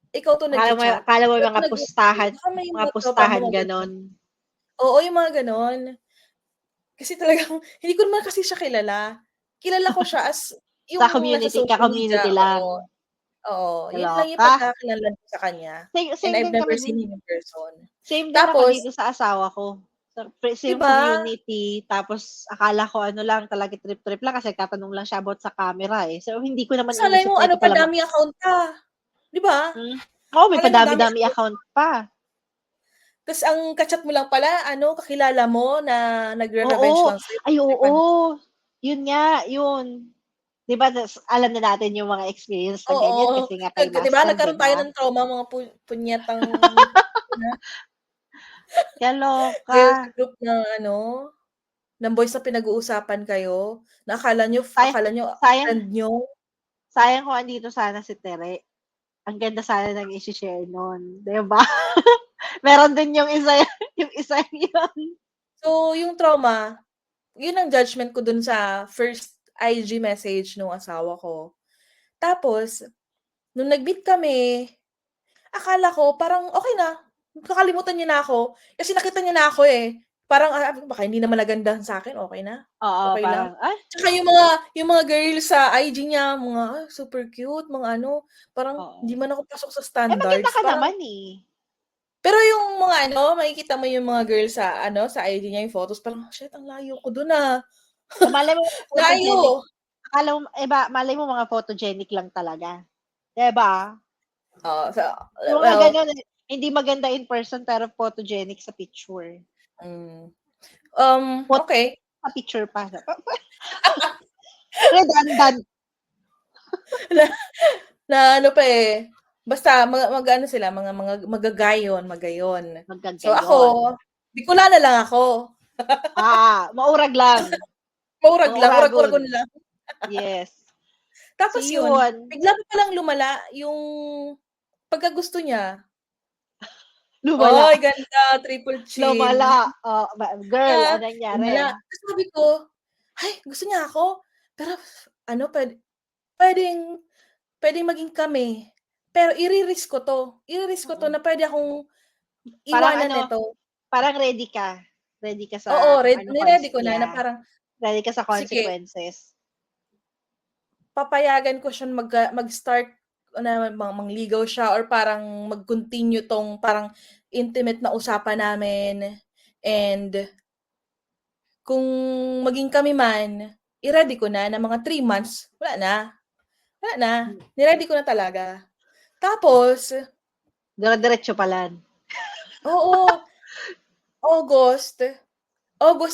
ikaw to nag-chat? Akala mo mga pustahan ganon. Oo, yung mga ganon. Kasi talagang, hindi ko naman kasi siya kilala. Kilala ko siya as yung Sa community, ka-community lang. Oo. Yun lang yung pagkakilala ko sa kanya. And I've never seen him in person. Same din ako dito sa asawa ko. Same community. Tapos, akala ko lang, talaga trip-trip lang kasi tatanong lang siya about sa camera eh. So, hindi ko naman salay mo, padami account ka. Di ba? Oo, may padami-dami account pa. Tapos, ang kachat mo lang pala, kakilala mo na nagre-revenge lang sa'yo. Ay, oo. Yun nga, yun. Diba, alam na natin yung mga experience na ganyan kasi nga kay Master, diba, nagkaroon tayo ng trauma, mga punyetang Kaloka. Sa group ng boys na pinag-uusapan kayo, na akala nyo friend nyo. Sayang kung andito sana si Tere. Ang ganda sana ng i-share nun. Diba? Meron din yung isa yun. So, yung trauma, yun ang judgment ko dun sa first IG message nung asawa ko. Tapos, nung nag-meet kami, akala ko parang okay na. Kakalimutan niya na ako. Kasi nakita niya na ako eh. Parang baka hindi naman nagandahan sa akin, okay na. Oo, okay parang, lang. Tsaka yung mga girls sa IG niya, mga super cute, mga parang hindi man ako pasok sa standards. Maganda ka parang, naman eh. pero yung mga makikita mo yung mga girls sa IG niya yung photos, parang shit, ang layo ko dun ah. Malay mo, layo. Akala mo, malay mo mga photogenic lang talaga. Diba? Yung ganyan, hindi maganda in person pero photogenic sa picture. Okay. Sa picture pa. Redundant. na pa eh. Basta sila, mga magayon. So ako, Bicolana lang ako. Maurag lang. Urag-uragon lang. Yes. Tapos yun, bigla pa palang lumala yung pagkagusto niya. Lumala. Oy, ganda, triple chin. Lumala. Girl, Yeah, ano nangyari? lumala. Tapos sabi ko, ay, gusto niya ako. Pero ano, pwedeng maging kami. Pero i-risk ko to. I-risk ko to Mm. na pwede akong Parang iwanan ano, nito. parang ready ka. Ready ka Oo, sa kung ano ni-ready ko na yeah. parang, Ready ka sa sige, consequences. papayagan ko siya mag-start na mangligaw siya or parang mag-continue tong parang intimate na usapan namin. And kung maging kami man, i-ready ko na mga 3 months, wala na. Wala na. Ni-ready ko na talaga. Tapos, Dire-diretso pala. oo, August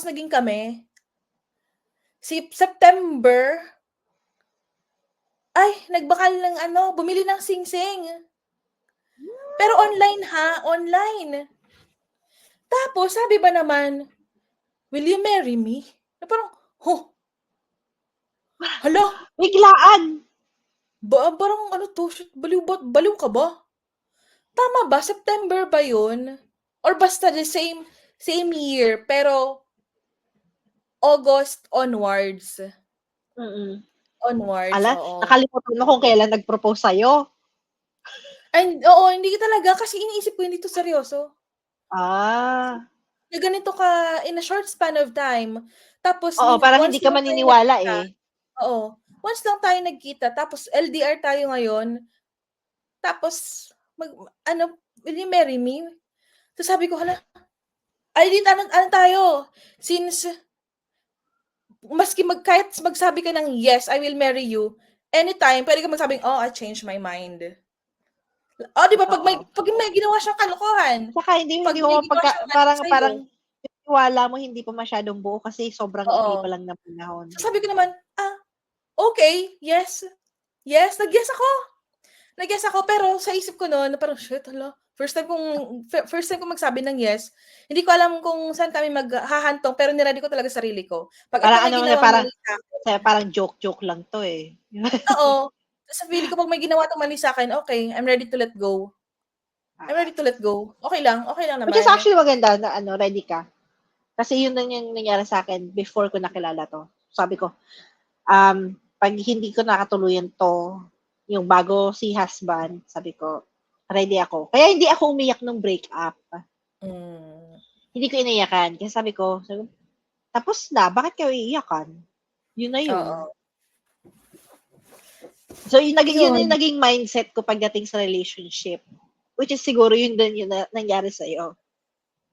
naging kami. September, ay, nagbakal ng bumili ng singsing. Pero online ha, online. Tapos, sabi ba naman, will you marry me? Na parang, hala, Biglaan. parang shit, baliw ka ba? Tama ba? September ba yun? Or basta the same year, pero August onwards. Onwards, Ala, oo. nakalimutan mo kung kailan nag-propose sa'yo. And, oo, hindi talaga kasi iniisip ko hindi to seryoso. Na ganito ka in a short span of time. Tapos Oo, parang once hindi ka lang tayo maniniwala nagkita. Oo. Once lang tayo nagkita tapos LDR tayo ngayon. Tapos will you marry me? So sabi ko, hala, ay di tayo. Since kahit magsabi ka ng yes, I will marry you, anytime, pwede ka magsabing, oh, I changed my mind. Oh, di ba, pag may ginawa siyang kalokohan. Saka hindi mo parang wala mo hindi pa masyadong buo kasi sobrang ikli pa lang ng panahon. So sabi ko naman, okay, yes. Yes, nag-yes ako, pero sa isip ko noon, parang shit, hala. First time kong magsabi ng yes. Hindi ko alam kung saan kami maghahantong, pero niready ko talaga sarili ko. Pag ito may ginawang mali sa akin, parang joke lang to eh. Oo. Sa feeling ko pag may ginawa tong mali sa akin, okay, I'm ready to let go. Okay lang naman. Which is actually maganda na ready ka. Kasi yun lang yung nangyari sa akin before ko nakilala to. Sabi ko, pag hindi ko nakatuluyan to, yung bago si husband, sabi ko, ready ako. Kaya hindi ako umiyak nung breakup. Hindi ko iniyakan. Kasi sabi ko, tapos na, bakit kayo iiyakan? Yun na yun. Oo. So, yun yung naging mindset ko pagdating sa relationship. Which is siguro yun din yung nangyari sa'yo.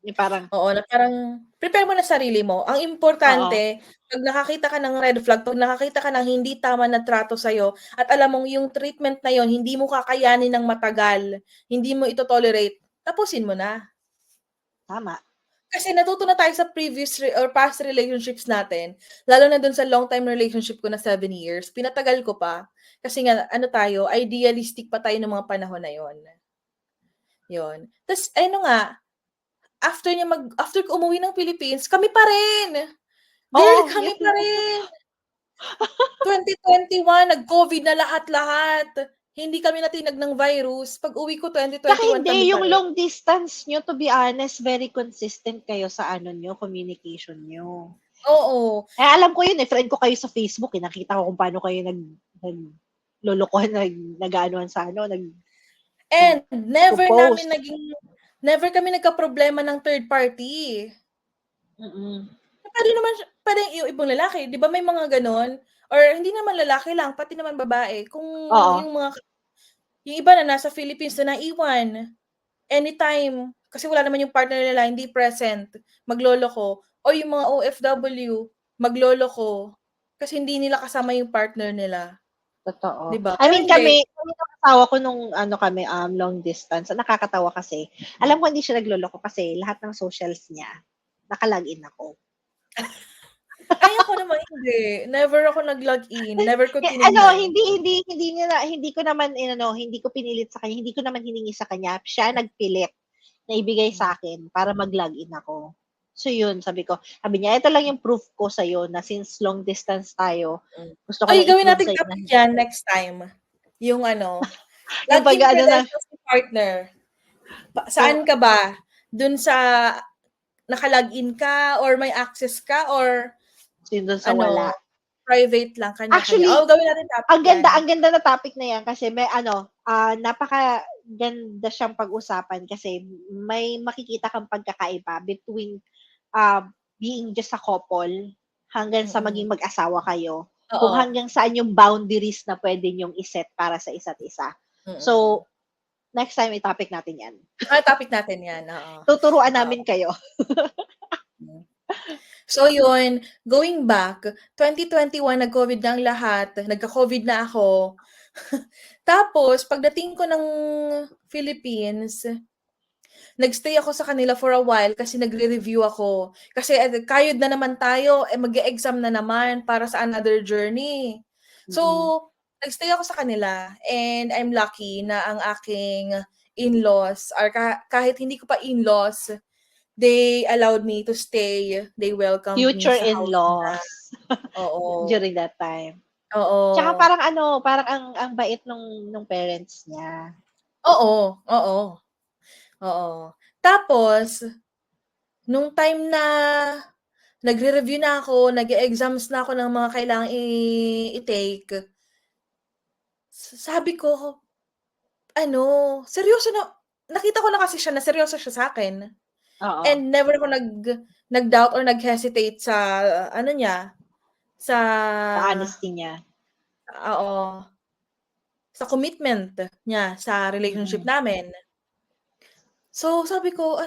Yung parang, oo, na parang prepare mo na sarili mo. Ang importante, pag nakakita ka ng red flag, pag nakakita ka ng hindi tama na trato sa'yo, at alam mong yung treatment na yon hindi mo kakayanin ng matagal, hindi mo ito tolerate, tapusin mo na. Tama. Kasi natuto na tayo sa previous or past relationships natin, lalo na dun sa long-time relationship ko na 7 years, pinatagal ko pa. Kasi nga, idealistic pa tayo ng mga panahon na yon. Yun. Tapos, after ko umuwi ng Philippines, kami pa rin. Girl, kami pa rin. 2021, nag-COVID na lahat-lahat. Hindi kami natinag ng virus. Pag uwi ko 2021 Saka hindi, kami yung pa rin. long distance nyo, to be honest, very consistent kayo sa communication nyo. Oo. Alam ko yun, friend ko kayo sa Facebook, nakita ko kung paano kayo naglolokohan, nag-aanuhan sa And never kami nagka-problema ng third party. Pwede yung ibang lalaki, di ba may mga ganon? Or hindi naman lalaki lang, pati naman babae. Kung yung iba na nasa Philippines na naiwan, anytime, kasi wala naman yung partner nila, hindi present, magloloko. O yung mga OFW, magloloko. Kasi hindi nila kasama yung partner nila. Totoo. Diba? I mean, kami ng asawa ko nung kami long distance, nakakatawa kasi. Alam ko hindi siya nagloloko kasi lahat ng socials niya, naka-login ako. Ay, ako naman hindi. Never ako nag-login. Never ko tinignan. Hindi ko naman, hindi ko pinilit sa kanya. Hindi ko naman hiningi sa kanya. Siya nagpilit na ibigay sa akin para mag-login ako. So yun, sabi niya, ito lang yung proof ko sa'yo na since long distance tayo, gusto ko lang gawin natin topic yan next time. Yung login credentials ng partner. Saan ka ba? Dun sa naka-login ka or may access ka or Doon sa wala. Private lang kanya-kanya. Actually, Gawin natin topic ang ganda na topic na yan kasi may napaka ganda siyang pag-usapan kasi may makikita kang pagkakaiba between being just a couple hanggang sa maging mag-asawa kayo. Kung hanggang saan yung boundaries na pwede nyong iset para sa isa't isa. So, next time i-topic natin yan. Topic natin yan. Tuturuan namin kayo. So yun, going back, 2021 nag-COVID na ang lahat, nagka-COVID na ako. Tapos, pagdating ko ng Philippines, nagstay ako sa kanila for a while kasi nagre-review ako. Kasi kayod na naman tayo, mag-e-exam na naman para sa another journey. So, nagstay ako sa kanila and I'm lucky na ang aking in-laws, or kahit hindi ko pa in-laws, they allowed me to stay. They welcomed me Future sa in-laws. Oo. During that time. Oo. Tsaka parang ang bait nung parents niya. Oo. Tapos, nung time na nagre-review na ako, nag-e-exams na ako ng mga kailangang i-take, sabi ko, seryoso na, nakita ko na kasi siya na seryoso siya sa akin. Oo. And never ako nag-doubt or nag-hesitate sa niya, sa honesty niya. Oo. Sa commitment niya sa relationship namin. So, sabi ko,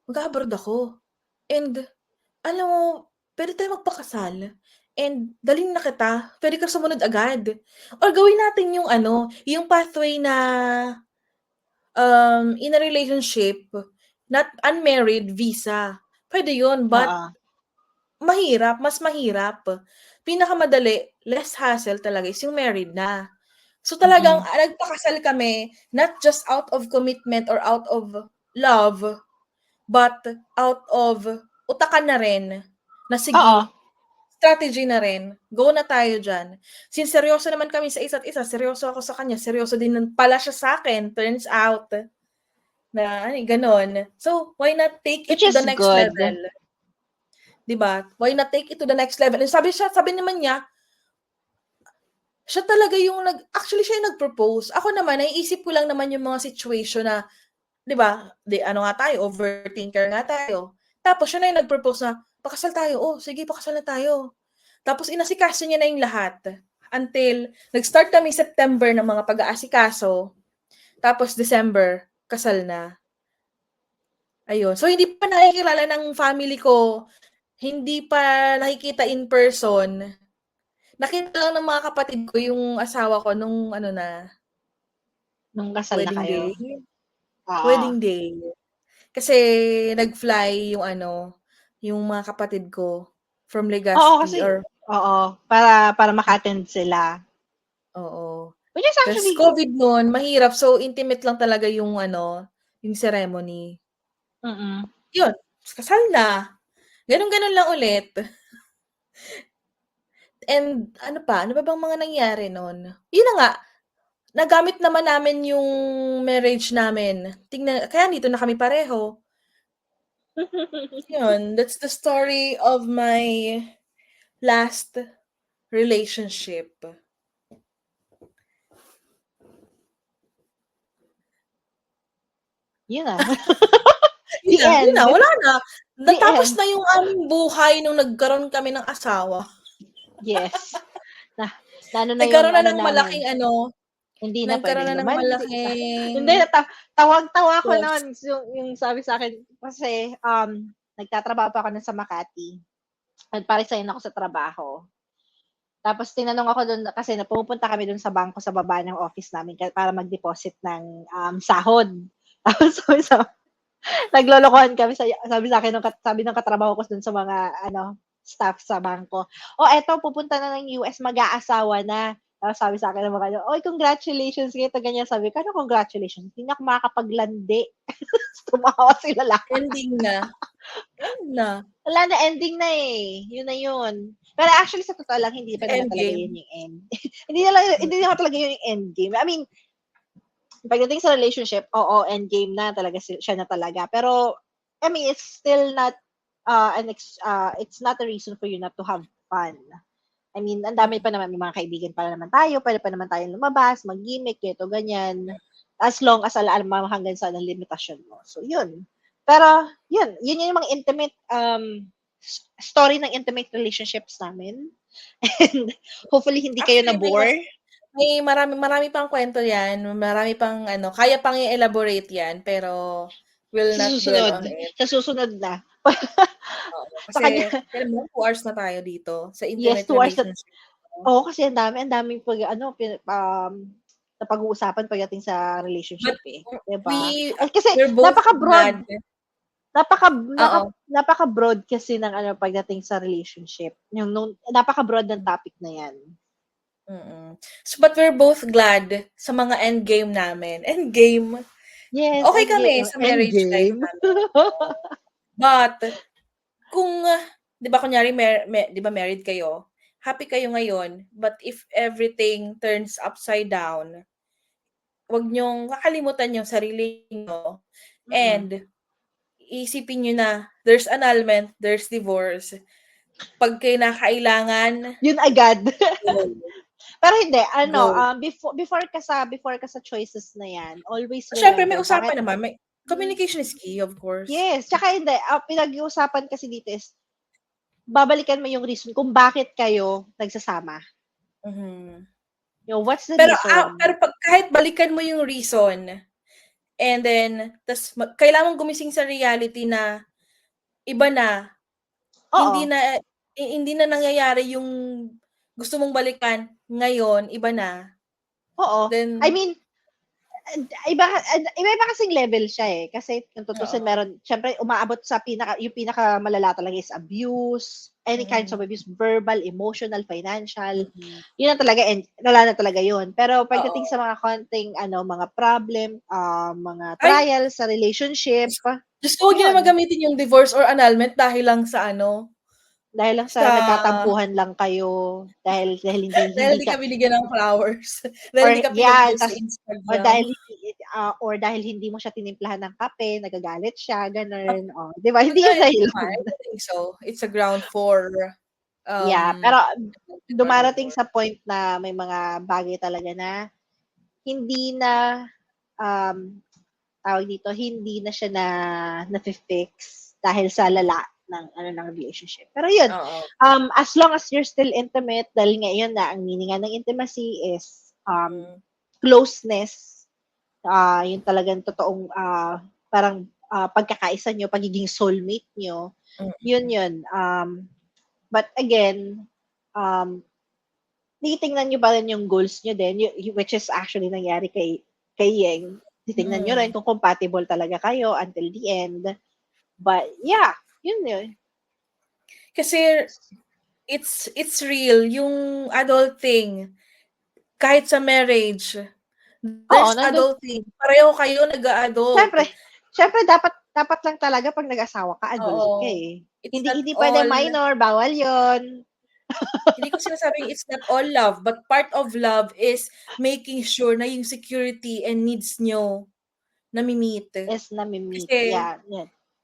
mag-abroad ako. And, alam mo, pwede tayo magpakasal. And, dalhin na kita. Pwede ka sumunod agad. Or gawin natin yung pathway na in a relationship, not unmarried, visa. Pwede yun, but mas mahirap. Pinakamadali, less hassle talaga is yung married na. So talagang nagpakasal kami, not just out of commitment or out of love, but out of utakan na rin, na sige, strategy na rin, go na tayo dyan. Since seryoso naman kami sa isa't isa, seryoso ako sa kanya, seryoso din pala siya sa akin, turns out, na ganon. So, why not take it to the next level? Diba? Why not take it to the next level? And sabi naman niya, siya talaga yung actually siya yung nag-propose. Ako naman, naiisip ko lang naman yung mga situation na, diba, nga tayo, overthinker nga tayo. Tapos siya na yung nag-propose na, pakasal tayo. Oh, sige, pakasal na tayo. Tapos inasikaso niya na yung lahat. Until, nag-start kami September ng mga pag-aasikaso. Tapos December, kasal na. Ayun. So, hindi pa nakikilala ng family ko. Hindi pa nakikita in person. Nakita lang ng mga kapatid ko yung asawa ko nung nung kasal na kayo. Wedding day. Kasi nag-fly yung mga kapatid ko from Legazpi. Para maka-attend sila. Oo. Which is actually, kasi COVID noon, mahirap. So, intimate lang talaga yung yung ceremony. Yun. Kasal na. Ganon-ganon lang ulit. And ano ba bang mga nangyari noon? Yun na nga, nagamit naman namin yung marriage namin. Kaya dito na kami pareho. Yun, that's the story of my last relationship. Yun na. Yun na, wala na. Natapos na yung aming buhay nung nagkaroon kami ng asawa. Yes. Nagkaroon na ng malaking hindi na pwede naman. Hindi, tawag-tawa ko noon yung sabi sa akin kasi nagtatrabaho pa ako sa Makati. Nagpa-resign ako sa trabaho. Tapos tinanong ako doon kasi pupunta kami doon sa bangko sa baba ng office namin para mag-deposit ng sahod. Tapos naglolokohan kami sabi sa akin sabi ng katrabaho ko doon sa mga staff sa bangko. Eto pupunta na ng US, mag-aasawa na. Tapos sabi sa akin ng mga congratulations ganito ganyan. Sabi ko, congratulations? Hindi na ako makakapaglandi. Tumawa sila lang. Ending na. Wala na, ending na eh. Yun na yun. Pero actually sa totoo lang hindi pa naman talaga yun yung end. Hindi na talaga yun yung end game. I mean, pagdating sa relationship, oo, endgame na talaga siya na talaga. Pero, I mean, it's still not, it's not a reason for you not to have fun. I mean, ang dami pa naman, may mga kaibigan pa naman tayo, pwede pa naman tayong lumabas, mag-gimmick, ito, ganyan. As long as alam mo hanggang saan ang limitasyon mo. So, yun. Pero, yun yung mga intimate, story ng intimate relationships namin. And hopefully, hindi kayo Actually, na-bore. may marami pang kwento yan. Marami pang kaya pang i-elaborate yan, pero will not dwell on it. Sa susunod na. Oo, Sa kasi kanya, 2 hours na tayo dito sa yes, intimate 2 hours na, relationship. oo, kasi ang daming na pag-uusapan pagdating sa relationship diba? Kasi we're both napaka-broad, glad. Oo. napaka-broad kasi ng pagdating sa relationship. Yung napaka-broad ng topic na yan. So, but we're both glad sa mga endgame namin. Endgame. Yes, Okay kami sa marriage life endgame. namin. But, kung, di ba kunyari, di ba married kayo, happy kayo ngayon, but if everything turns upside down, wag niyong kakalimutan yung sarili niyo and isipin niyo na there's annulment, there's divorce. Pag kinakailangan, Yun agad. go. Pero hindi, Go. before ka sa choices na yan, always Siyempre, may remember, usapan naman. Communication is key, of course. yes, tsaka hindi, pinag-iusapan kasi dito is, babalikan mo yung reason kung bakit kayo nagsasama. What's the Pero reason? pero pag kahit balikan mo yung reason, and then kailangan gumising sa reality na iba na, Oo. hindi na nangyayari yung gusto mong balikan ngayon, iba na. Oo. Then, I mean, iba kasing level siya kasi kung tutusin meron, syempre umaabot sa yung pinakamalala talaga is abuse, any kinds of abuse, verbal, emotional, financial. Yun na talaga, and wala na talaga yun. Pero pagdating sa mga konting mga problem, mga trials sa relationship, just huwag niyo na magamitin yung divorce or annulment dahil lang sa dahil lang sa nagkatampuhan lang kayo, dahil hindi ka binigyan ng flowers. Dahil hindi ka pinag sa Instagram. Or dahil hindi mo siya tinimplahan ng kape, nagagalit siya, ganun. Di ba? Hindi yun I dahilan. don't think so. It's a ground for pero dumarating sa point na may mga bagay talaga na hindi na tawag dito, hindi na siya na-fix dahil sa lala ng relationship. Pero yun, as long as you're still intimate, dahil ngayon na ang meaning ng intimacy is closeness, yung talagang totoong parang pagkakaisa nyo, pagiging soulmate nyo, yun. But again, titingnan nyo pa rin yung goals nyo din, which is actually nangyari kay Yeng. Titingnan nyo rin kung compatible talaga kayo until the end. But yeah, yun. Kasi it's real yung adulting. Kahit sa marriage, there's adulting. Pareho kayo nag-a-adult. Siyempre dapat lang talaga pag nag-asawa ka, adult ka Hindi pwede minor, bawal yon. Hindi ko sinasabing it's not all love, but part of love is making sure na yung security and needs nyo nami-meet. Kasi,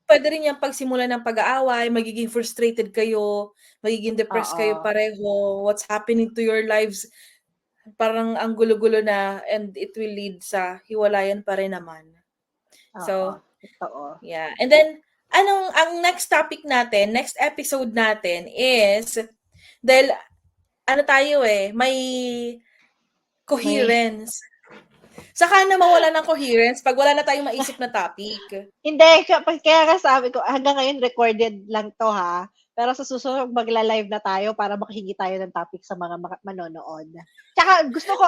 pwede rin yung pagsimula ng pag-aaway, magiging frustrated kayo, magiging depressed kayo pareho, what's happening to your lives, parang ang gulo-gulo na, and it will lead sa hiwalayan pa rin naman. So, yeah. And then, ang next topic natin, next episode natin is, dahil, tayo may coherence. Saka na mawala ng coherence pag wala na tayong maisip na topic. Hindi, kaya nga sabi ko, hanggang ngayon recorded lang to ha. Pero sa susunod, magla-live na tayo para makahingi tayo ng topic sa mga manonood. Tsaka gusto ko,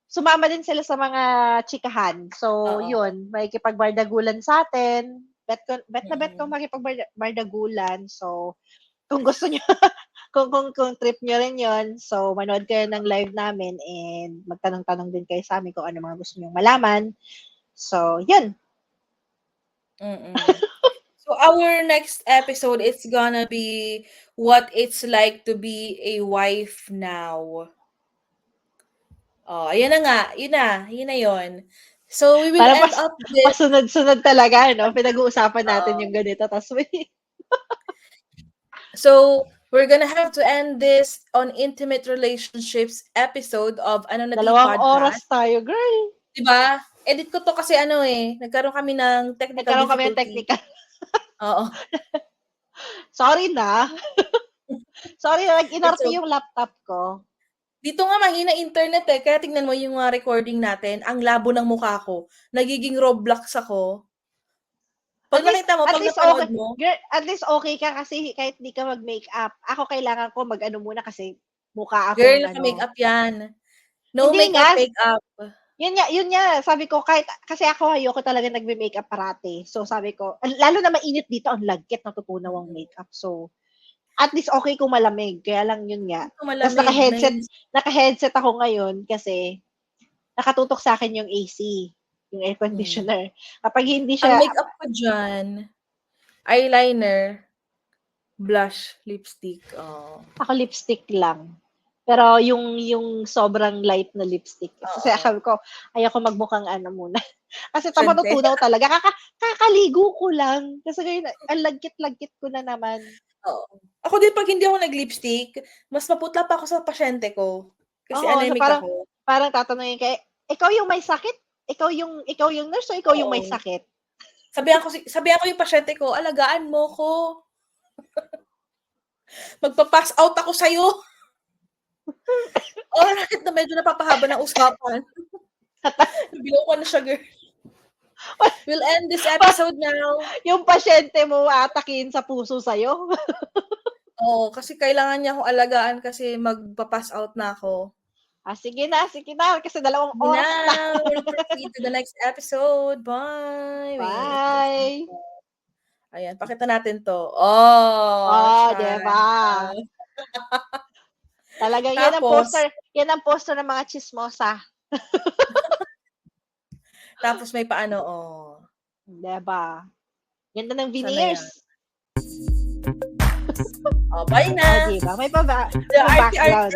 sumama din sila sa mga chikahan. So, yun, may kipagbardagulan sa atin. Bet ko makipagbardagulan. So, kung gusto nyo, kung trip nyo rin yon, so manood kayo ng live namin and magtanong-tanong din kayo sa amin kung ano mga gusto nyo malaman. So, yun. So, our next episode, it's gonna be what it's like to be a wife now. Oh, ayan na nga. Yun na yun. So, we will Parang end up with, pasunod-sunod talaga, no? Pinag-uusapan natin Oo. yung ganito, tapos may so, we're gonna have to end this on intimate relationships episode of Ano Na Di 2 oras Podcast. tayo, girl. Diba? Edit ko to kasi nagkaroon kami ng technical Nagkaroon kami ng difficulty. technical. Oo. Sorry na. Sorry na, nag-inorte It's yung laptop ko. Dito nga mahina internet kaya tingnan mo yung recording natin, ang labo ng mukha ko. Nagiging Roblox ako. Pag nakita mo, pag napanood mo, Girl, at least okay ka kasi kahit di ka mag-makeup. Ako kailangan ko mag-ano muna kasi mukha ako. girl, naka-makeup yan. No Hindi nga. makeup. Yun nga, sabi ko, kasi ako ayoko talaga nagme-makeup parati. So sabi ko, lalo na mainit dito, ang lagkit, natutunaw ang makeup. So, at least okay kung malamig. Kaya lang yun nga. Tapos naka-headset ako ngayon kasi nakatutok sa akin yung AC, yung air conditioner. Kapag hindi siya... Ang makeup ko dyan, eyeliner, blush, lipstick. Oh. Ako lipstick lang. Pero yung sobrang light na lipstick. Kasi sabi ko, ayoko magmukhang muna. Kasi matutunaw talaga. Kakaligo ko lang. Kasi ngayon, ang lagkit-lagkit ko na naman. Oo. Ako din, pag hindi ako nag-lipstick, mas maputla pa ako sa pasyente ko. Kasi anemic ako. Parang tatanungin kayo, ikaw yung may sakit? Ikaw yung nurse o ikaw yung may sakit? Sabihan ko yung pasyente ko, alagaan mo ko. Magpa-pass out ako sa'yo. Alright, na medyo napapahaba ng usapan. Bilaw ko na siya, girl. We'll end this episode now. Yung pasyente mo atakin sa puso sa'yo? Oo, kasi kailangan niya akong alagaan kasi magpa-pass out na ako. Sige na. Kasi 2 oras na. We'll proceed to the next episode. Bye. Bye. Ayan, pakita natin to. Diba? Talagang yan ang poster ng mga chismosa. Tapos may paano, Diba? Ganda ng veneers. Bye na. Diba? May pa ba? The background.